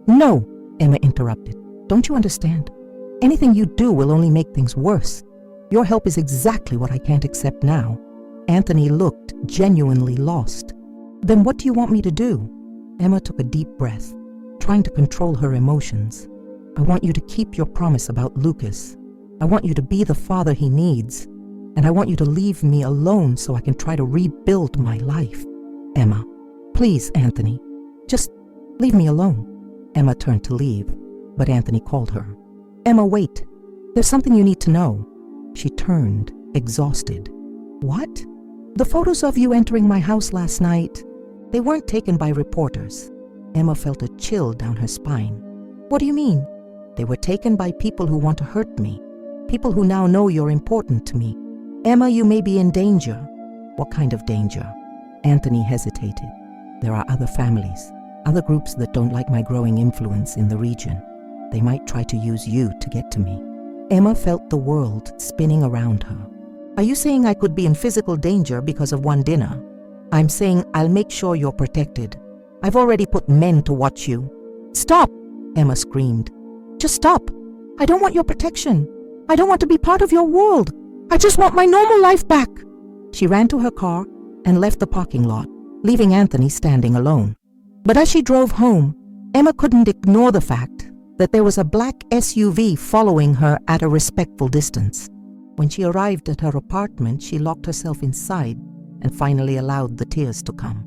"No," Emma interrupted. "Don't you understand? Anything you do will only make things worse. Your help is exactly what I can't accept now." Anthony looked genuinely lost. "Then what do you want me to do?" Emma took a deep breath, trying to control her emotions. "I want you to keep your promise about Lucas. I want you to be the father he needs, and I want you to leave me alone so I can try to rebuild my life." "Emma, please, Anthony, just leave me alone." Emma turned to leave, but Anthony called her. "Emma, wait. There's something you need to know." She turned, exhausted. "What?" "The photos of you entering my house last night, they weren't taken by reporters." Emma felt a chill down her spine. "What do you mean?" "They were taken by people who want to hurt me, people who now know you're important to me." "Emma, you may be in danger." "What kind of danger?" Anthony hesitated. "There are other families, other groups that don't like my growing influence in the region. They might try to use you to get to me." Emma felt the world spinning around her. "Are you saying I could be in physical danger because of one dinner?" "I'm saying I'll make sure you're protected. I've already put men to watch you." "Stop!" Emma screamed. "Just stop. I don't want your protection. I don't want to be part of your world. I just want my normal life back." She ran to her car and left the parking lot, leaving Anthony standing alone. But as she drove home, Emma couldn't ignore the fact that there was a black SUV following her at a respectful distance. When she arrived at her apartment, she locked herself inside and finally allowed the tears to come.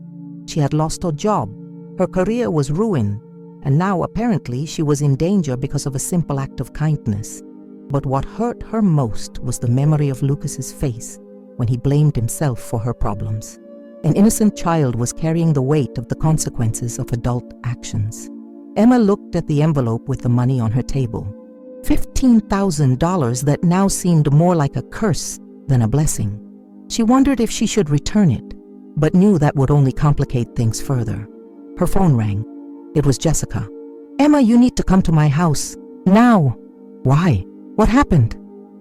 She had lost her job, her career was ruined, and now apparently she was in danger because of a simple act of kindness. But what hurt her most was the memory of Lucas's face when he blamed himself for her problems. An innocent child was carrying the weight of the consequences of adult actions. Emma looked at the envelope with the money on her table. $15,000 that now seemed more like a curse than a blessing. She wondered if she should return it, but knew that would only complicate things further. Her phone rang. It was Jessica. "Emma, you need to come to my house. Now." "Why? What happened?"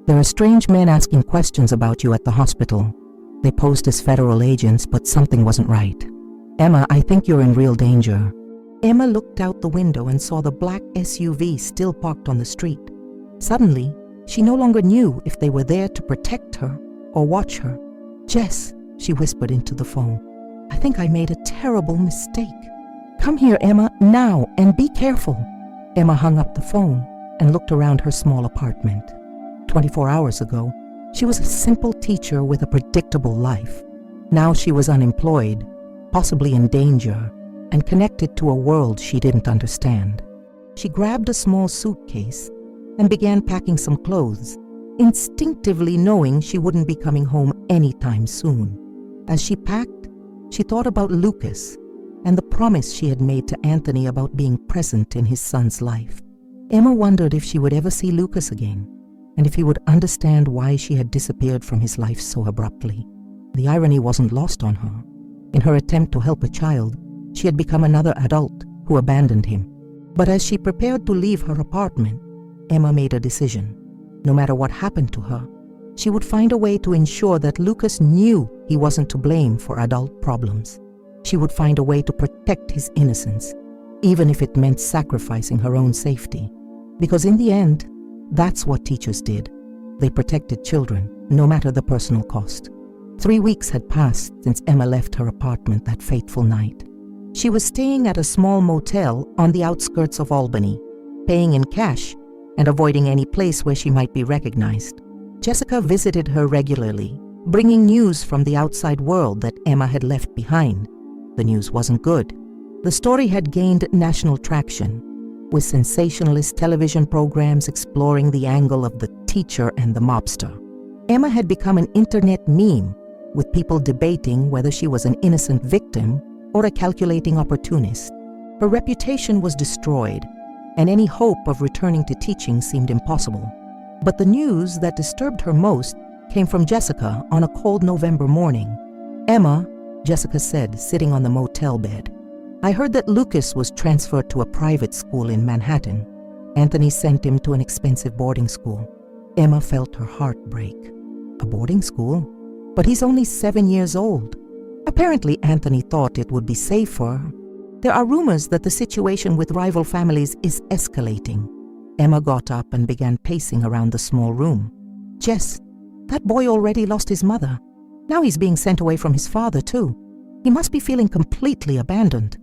"There are strange men asking questions about you at the hospital. They posed as federal agents, but something wasn't right. Emma, I think you're in real danger." Emma looked out the window and saw the black SUV still parked on the street. Suddenly, she no longer knew if they were there to protect her or watch her. "Jess," she whispered into the phone, "I think I made a terrible mistake. Come here, Emma, now, and be careful." Emma hung up the phone and looked around her small apartment. 24 hours ago, she was a simple teacher with a predictable life. Now she was unemployed, possibly in danger, and connected to a world she didn't understand. She grabbed a small suitcase and began packing some clothes, instinctively knowing she wouldn't be coming home anytime soon. As she packed, she thought about Lucas and the promise she had made to Anthony about being present in his son's life. Emma wondered if she would ever see Lucas again, and if he would understand why she had disappeared from his life so abruptly. The irony wasn't lost on her. In her attempt to help a child, she had become another adult who abandoned him. But as she prepared to leave her apartment, Emma made a decision. No matter what happened to her, she would find a way to ensure that Lucas knew he wasn't to blame for adult problems. She would find a way to protect his innocence, even if it meant sacrificing her own safety. Because in the end, that's what teachers did. They protected children, no matter the personal cost. 3 weeks had passed since Emma left her apartment that fateful night. She was staying at a small motel on the outskirts of Albany, paying in cash and avoiding any place where she might be recognized. Jessica visited her regularly, bringing news from the outside world that Emma had left behind. The news wasn't good. The story had gained national traction, with sensationalist television programs exploring the angle of the teacher and the mobster. Emma had become an internet meme, with people debating whether she was an innocent victim or a calculating opportunist. Her reputation was destroyed, and any hope of returning to teaching seemed impossible. But the news that disturbed her most came from Jessica on a cold November morning. "Emma," Jessica said, sitting on the motel bed, "I heard that Lucas was transferred to a private school in Manhattan. Anthony sent him to an expensive boarding school." Emma felt her heart break. A boarding school? But he's only 7 years old. Apparently, Anthony thought it would be safer. There are rumors that the situation with rival families is escalating. Emma got up and began pacing around the small room. "Jess, that boy already lost his mother. Now he's being sent away from his father, too. He must be feeling completely abandoned."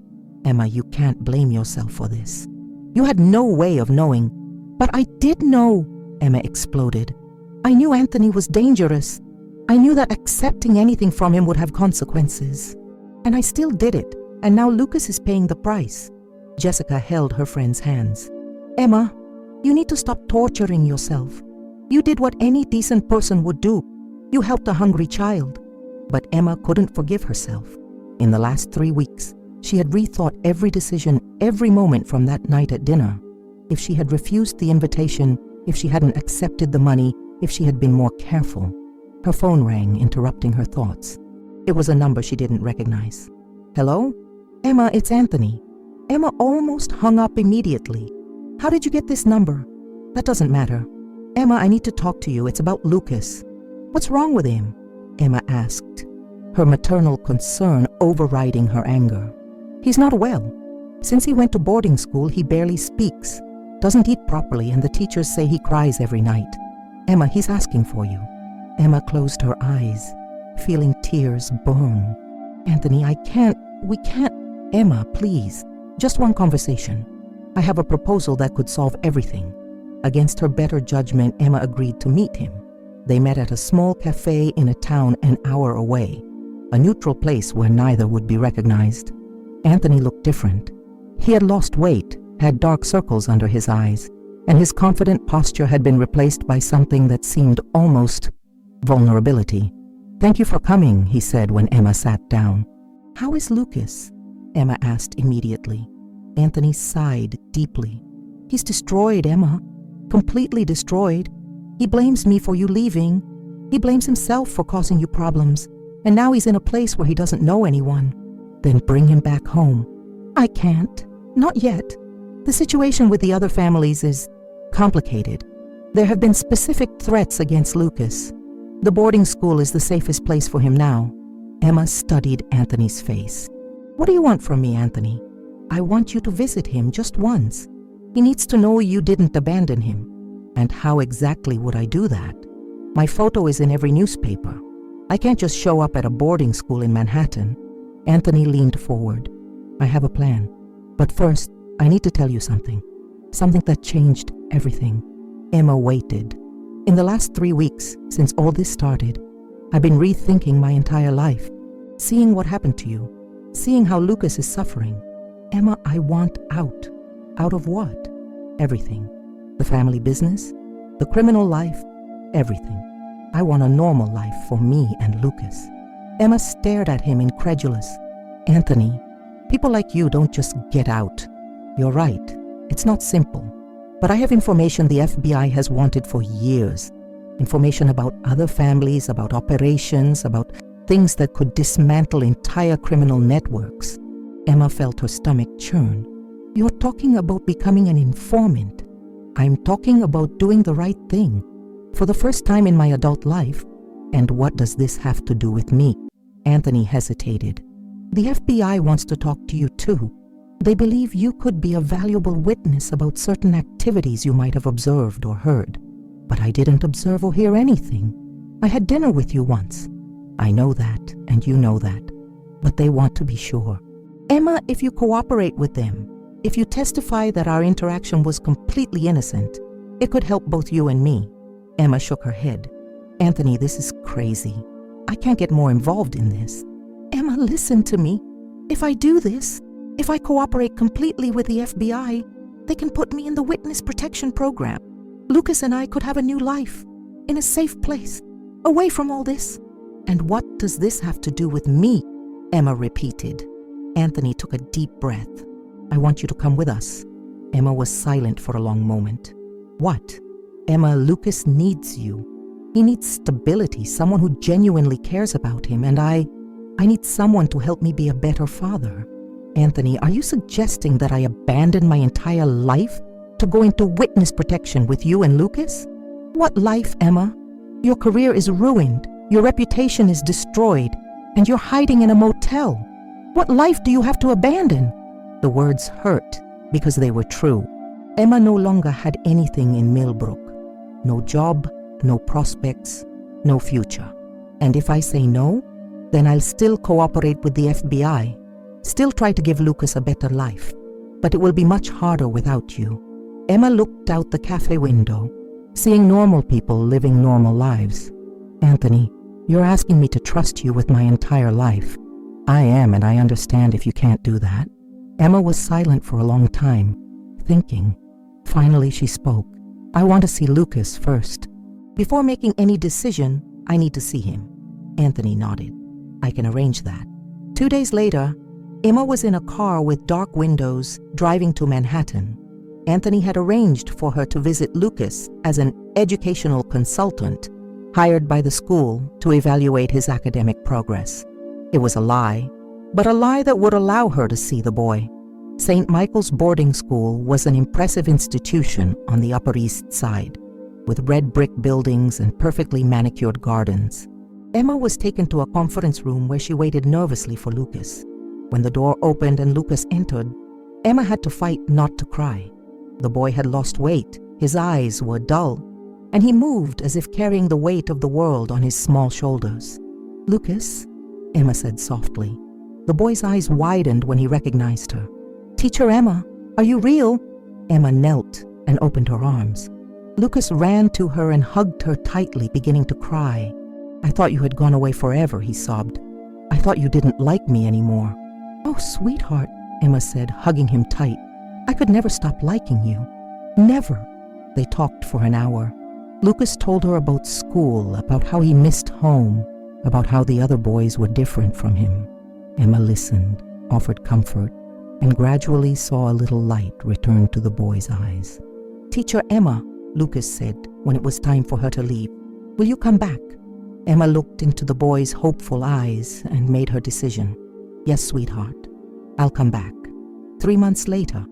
"Emma, you can't blame yourself for this. You had no way of knowing." "But I did know," Emma exploded. "I knew Anthony was dangerous. I knew that accepting anything from him would have consequences. And I still did it, and now Lucas is paying the price." Jessica held her friend's hands. "Emma, you need to stop torturing yourself. You did what any decent person would do. You helped a hungry child." But Emma couldn't forgive herself. In the last 3 weeks, she had rethought every decision, every moment from that night at dinner. If she had refused the invitation, if she hadn't accepted the money, if she had been more careful. Her phone rang, interrupting her thoughts. It was a number she didn't recognize. "Hello? Emma, it's Anthony." Emma almost hung up immediately. "How did you get this number?" "That doesn't matter. Emma, I need to talk to you. It's about Lucas." "What's wrong with him?" Emma asked, her maternal concern overriding her anger. "He's not well. Since he went to boarding school, he barely speaks, doesn't eat properly, and the teachers say he cries every night. Emma, he's asking for you." Emma closed her eyes, feeling tears burn. "Anthony, we can't. Emma, please, just one conversation. I have a proposal that could solve everything." Against her better judgment, Emma agreed to meet him. They met at a small cafe in a town an hour away, a neutral place where neither would be recognized. Anthony looked different. He had lost weight, had dark circles under his eyes, and his confident posture had been replaced by something that seemed almost vulnerability. "Thank you for coming," he said when Emma sat down. "How is Lucas?" Emma asked immediately. Anthony sighed deeply. "He's destroyed, Emma. completely destroyed. He blames me for you leaving. He blames himself for causing you problems. And now he's in a place where he doesn't know anyone. Then bring him back home. I can't. Not yet. The situation with the other families is complicated. There have been specific threats against Lucas. The boarding school is the safest place for him now. Emma studied Anthony's face. What do you want from me, Anthony? I want you to visit him just once. He needs to know you didn't abandon him. And how exactly would I do that? My photo is in every newspaper. I can't just show up at a boarding school in Manhattan. Anthony leaned forward. I have a plan. But first, I need to tell you something. Something that changed everything. Emma waited. In the last 3 weeks, since all this started, I've been rethinking my entire life. Seeing what happened to you. Seeing how Lucas is suffering. Emma, I want out. Out of what? Everything. The family business, the criminal life, everything. I want a normal life for me and Lucas. Emma stared at him incredulous. Anthony, people like you don't just get out. You're right. It's not simple. But I have information the FBI has wanted for years. Information about other families, about operations, about things that could dismantle entire criminal networks. Emma felt her stomach churn. You're talking about becoming an informant. I'm talking about doing the right thing. For the first time in my adult life. And what does this have to do with me? Anthony hesitated. The FBI wants to talk to you too. They believe you could be a valuable witness about certain activities you might have observed or heard. But I didn't observe or hear anything. I had dinner with you once. I know that, and you know that. But they want to be sure. Emma, if you cooperate with them, if you testify that our interaction was completely innocent, it could help both you and me. Emma shook her head. Anthony, this is crazy. I can't get more involved in this. Emma, listen to me. If I do this, if I cooperate completely with the FBI, they can put me in the witness protection program. Lucas and I could have a new life, in a safe place, away from all this. And what does this have to do with me? Emma repeated. Anthony took a deep breath. I want you to come with us. Emma was silent for a long moment. What? Emma, Lucas needs you. He needs stability, someone who genuinely cares about him, and I need someone to help me be a better father. Anthony, are you suggesting that I abandon my entire life to go into witness protection with you and Lucas? What life, Emma? Your career is ruined, your reputation is destroyed, and you're hiding in a motel. What life do you have to abandon? The words hurt because they were true. Emma no longer had anything in Millbrook. No job, no prospects, no future. And if I say no, then I'll still cooperate with the FBI, still try to give Lucas a better life. But it will be much harder without you. Emma looked out the cafe window, seeing normal people living normal lives. Anthony, you're asking me to trust you with my entire life. I am, and I understand if you can't do that. Emma was silent for a long time, thinking. Finally, she spoke. I want to see Lucas first. Before making any decision, I need to see him. Anthony nodded. I can arrange that. 2 days later, Emma was in a car with dark windows driving to Manhattan. Anthony had arranged for her to visit Lucas as an educational consultant hired by the school to evaluate his academic progress. It was a lie, but a lie that would allow her to see the boy. St. Michael's boarding school was an impressive institution on the Upper East Side, with red brick buildings and perfectly manicured gardens. Emma was taken to a conference room where she waited nervously for Lucas. When the door opened and Lucas entered, Emma had to fight not to cry. The boy had lost weight, his eyes were dull, and he moved as if carrying the weight of the world on his small shoulders. Lucas, Emma said softly. The boy's eyes widened when he recognized her. Teacher Emma, are you real? Emma knelt and opened her arms. Lucas ran to her and hugged her tightly, beginning to cry. I thought you had gone away forever, he sobbed. I thought you didn't like me anymore. Oh, sweetheart, Emma said, hugging him tight. I could never stop liking you. Never. They talked for an hour. Lucas told her about school, about how he missed home, about how the other boys were different from him. Emma listened, offered comfort, and gradually saw a little light return to the boy's eyes. Teacher Emma, Lucas said when it was time for her to leave. "Will you come back?" Emma looked into the boy's hopeful eyes and made her decision. "Yes, sweetheart, I'll come back." 3 months later,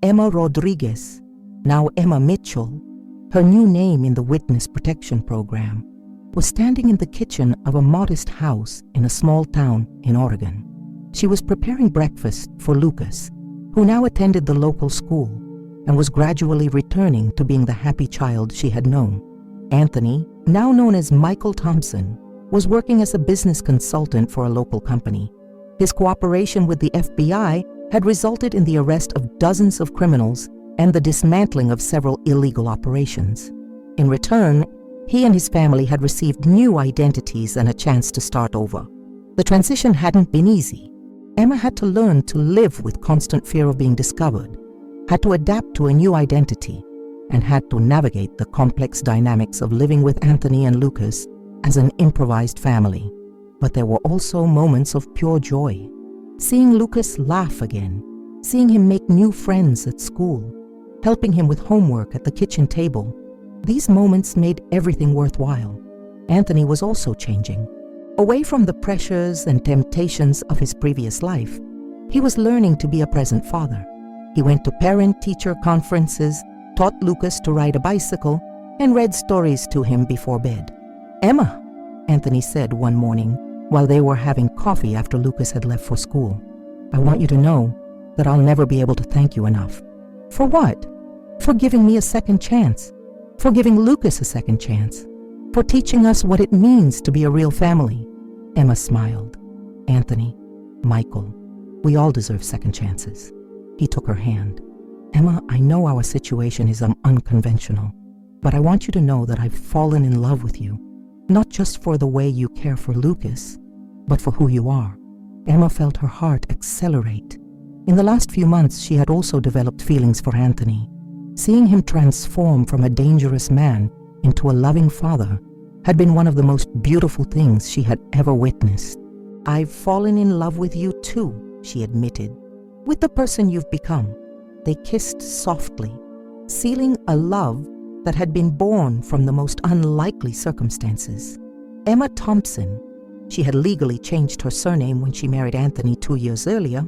Emma Rodriguez, now Emma Mitchell, her new name in the Witness Protection Program, was standing in the kitchen of a modest house in a small town in Oregon. She was preparing breakfast for Lucas, who now attended the local school and was gradually returning to being the happy child she had known. Anthony, now known as Michael Thompson, was working as a business consultant for a local company. His cooperation with the FBI had resulted in the arrest of dozens of criminals and the dismantling of several illegal operations. In return, he and his family had received new identities and a chance to start over. The transition hadn't been easy. Emma had to learn to live with constant fear of being discovered, had to adapt to a new identity, and had to navigate the complex dynamics of living with Anthony and Lucas as an improvised family. But there were also moments of pure joy. Seeing Lucas laugh again, seeing him make new friends at school, helping him with homework at the kitchen table, these moments made everything worthwhile. Anthony was also changing. Away from the pressures and temptations of his previous life, he was learning to be a present father. He went to parent-teacher conferences, taught Lucas to ride a bicycle, and read stories to him before bed. "Emma," Anthony said one morning while they were having coffee after Lucas had left for school, "I want you to know that I'll never be able to thank you enough." "For what?" "For giving me a second chance, for giving Lucas a second chance, for teaching us what it means to be a real family." Emma smiled. "Anthony, Michael, we all deserve second chances." He took her hand. "Emma, I know our situation is unconventional, but I want you to know that I've fallen in love with you, not just for the way you care for Lucas, but for who you are." Emma felt her heart accelerate. In the last few months, she had also developed feelings for Anthony. Seeing him transform from a dangerous man into a loving father had been one of the most beautiful things she had ever witnessed. "I've fallen in love with you too," she admitted, "with the person you've become." They kissed softly, sealing a love that had been born from the most unlikely circumstances. Emma Thompson, she had legally changed her surname when she married Anthony 2 years earlier,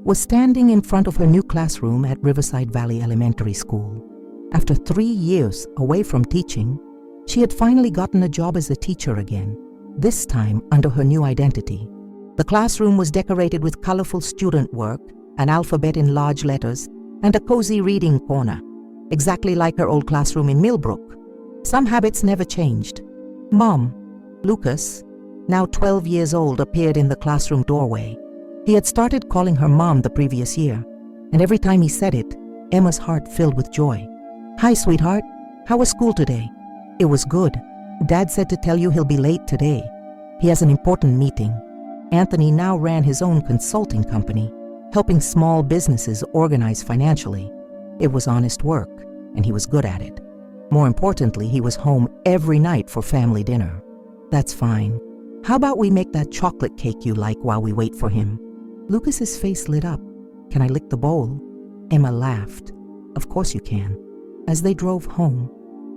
was standing in front of her new classroom at Riverside Valley Elementary School. After 3 years away from teaching, she had finally gotten a job as a teacher again, this time under her new identity. The classroom was decorated with colorful student work, an alphabet in large letters, and a cozy reading corner, exactly like her old classroom in Millbrook. Some habits never changed. Mom, Lucas, now 12 years old, appeared in the classroom doorway. He had started calling her Mom the previous year, and every time he said it, Emma's heart filled with joy. "Hi, sweetheart. How was school today?" "It was good. Dad said to tell you he'll be late today. He has an important meeting." Anthony now ran his own consulting company, helping small businesses organize financially. It was honest work, and he was good at it. More importantly, he was home every night for family dinner. "That's fine. How about we make that chocolate cake you like while we wait for him?" Lucas's face lit up. "Can I lick the bowl?" Emma laughed. "Of course you can." As they drove home,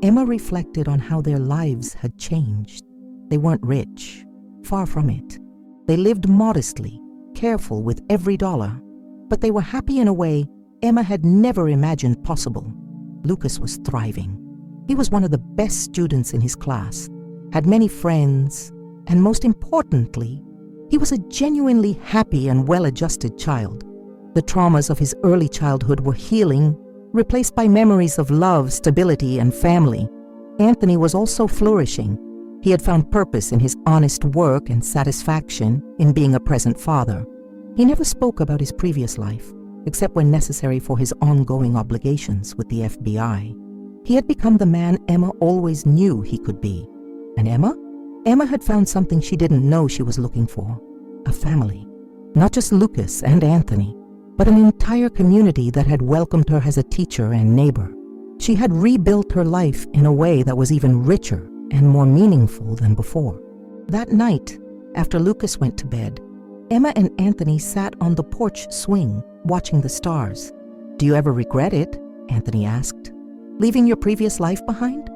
Emma reflected on how their lives had changed. They weren't rich, far from it. They lived modestly, careful with every dollar, but they were happy in a way Emma had never imagined possible. Lucas was thriving. He was one of the best students in his class, had many friends, and most importantly, he was a genuinely happy and well-adjusted child. The traumas of his early childhood were healing, replaced by memories of love, stability, and family. Anthony was also flourishing. He had found purpose in his honest work and satisfaction in being a present father. He never spoke about his previous life, except when necessary for his ongoing obligations with the FBI. He had become the man Emma always knew he could be. And Emma? Emma had found something she didn't know she was looking for: a family. Not just Lucas and Anthony, but an entire community that had welcomed her as a teacher and neighbor. She had rebuilt her life in a way that was even richer and more meaningful than before. That night, after Lucas went to bed, Emma and Anthony sat on the porch swing, watching the stars. "Do you ever regret it?" Anthony asked. Leaving your previous life behind?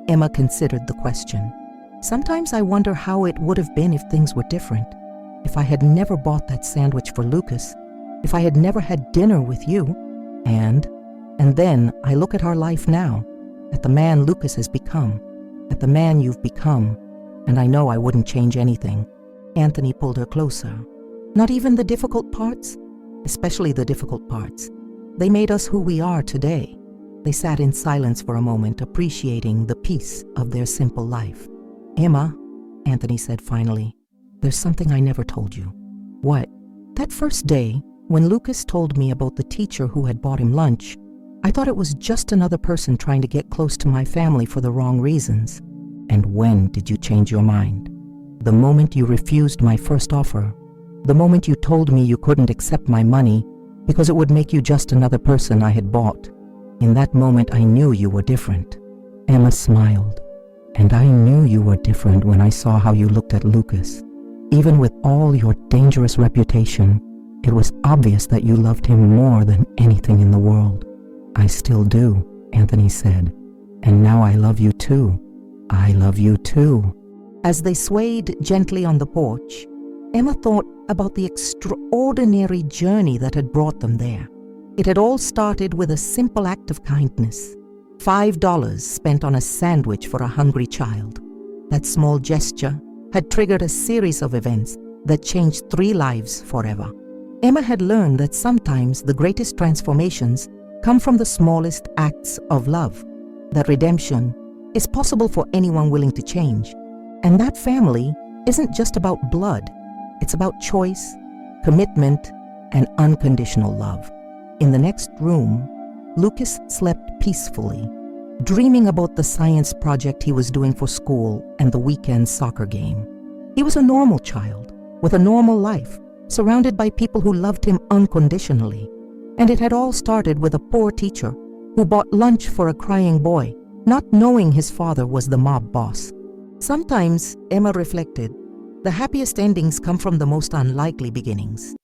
Emma considered the question. Sometimes I wonder how it would have been if things were different. If I had never bought that sandwich for Lucas. If I had never had dinner with you. And then I look at our life now, at the man Lucas has become, at the man you've become, and I know I wouldn't change anything. Anthony pulled her closer. Not even the difficult parts? Especially the difficult parts. They made us who we are today. They sat in silence for a moment, appreciating the peace of their simple life. Emma, Anthony said finally, there's something I never told you. What? That first day, when Lucas told me about the teacher who had bought him lunch, I thought it was just another person trying to get close to my family for the wrong reasons. And when did you change your mind? The moment you refused my first offer. The moment you told me you couldn't accept my money because it would make you just another person I had bought. In that moment, I knew you were different. Emma smiled. And I knew you were different when I saw how you looked at Lucas. Even with all your dangerous reputation, it was obvious that you loved him more than anything in the world. I still do, Anthony said. And now I love you too. I love you too. As they swayed gently on the porch, Emma thought about the extraordinary journey that had brought them there. It had all started with a simple act of kindness. $5 spent on a sandwich for a hungry child. That small gesture had triggered a series of events that changed 3 lives forever. Emma had learned that sometimes the greatest transformations come from the smallest acts of love. That redemption is possible for anyone willing to change. And that family isn't just about blood. It's about choice, commitment, and unconditional love. In the next room, Lucas slept peacefully, dreaming about the science project he was doing for school and the weekend soccer game. He was a normal child, with a normal life, surrounded by people who loved him unconditionally. And it had all started with a poor teacher who bought lunch for a crying boy, not knowing his father was the mob boss. Sometimes, Emma reflected, the happiest endings come from the most unlikely beginnings.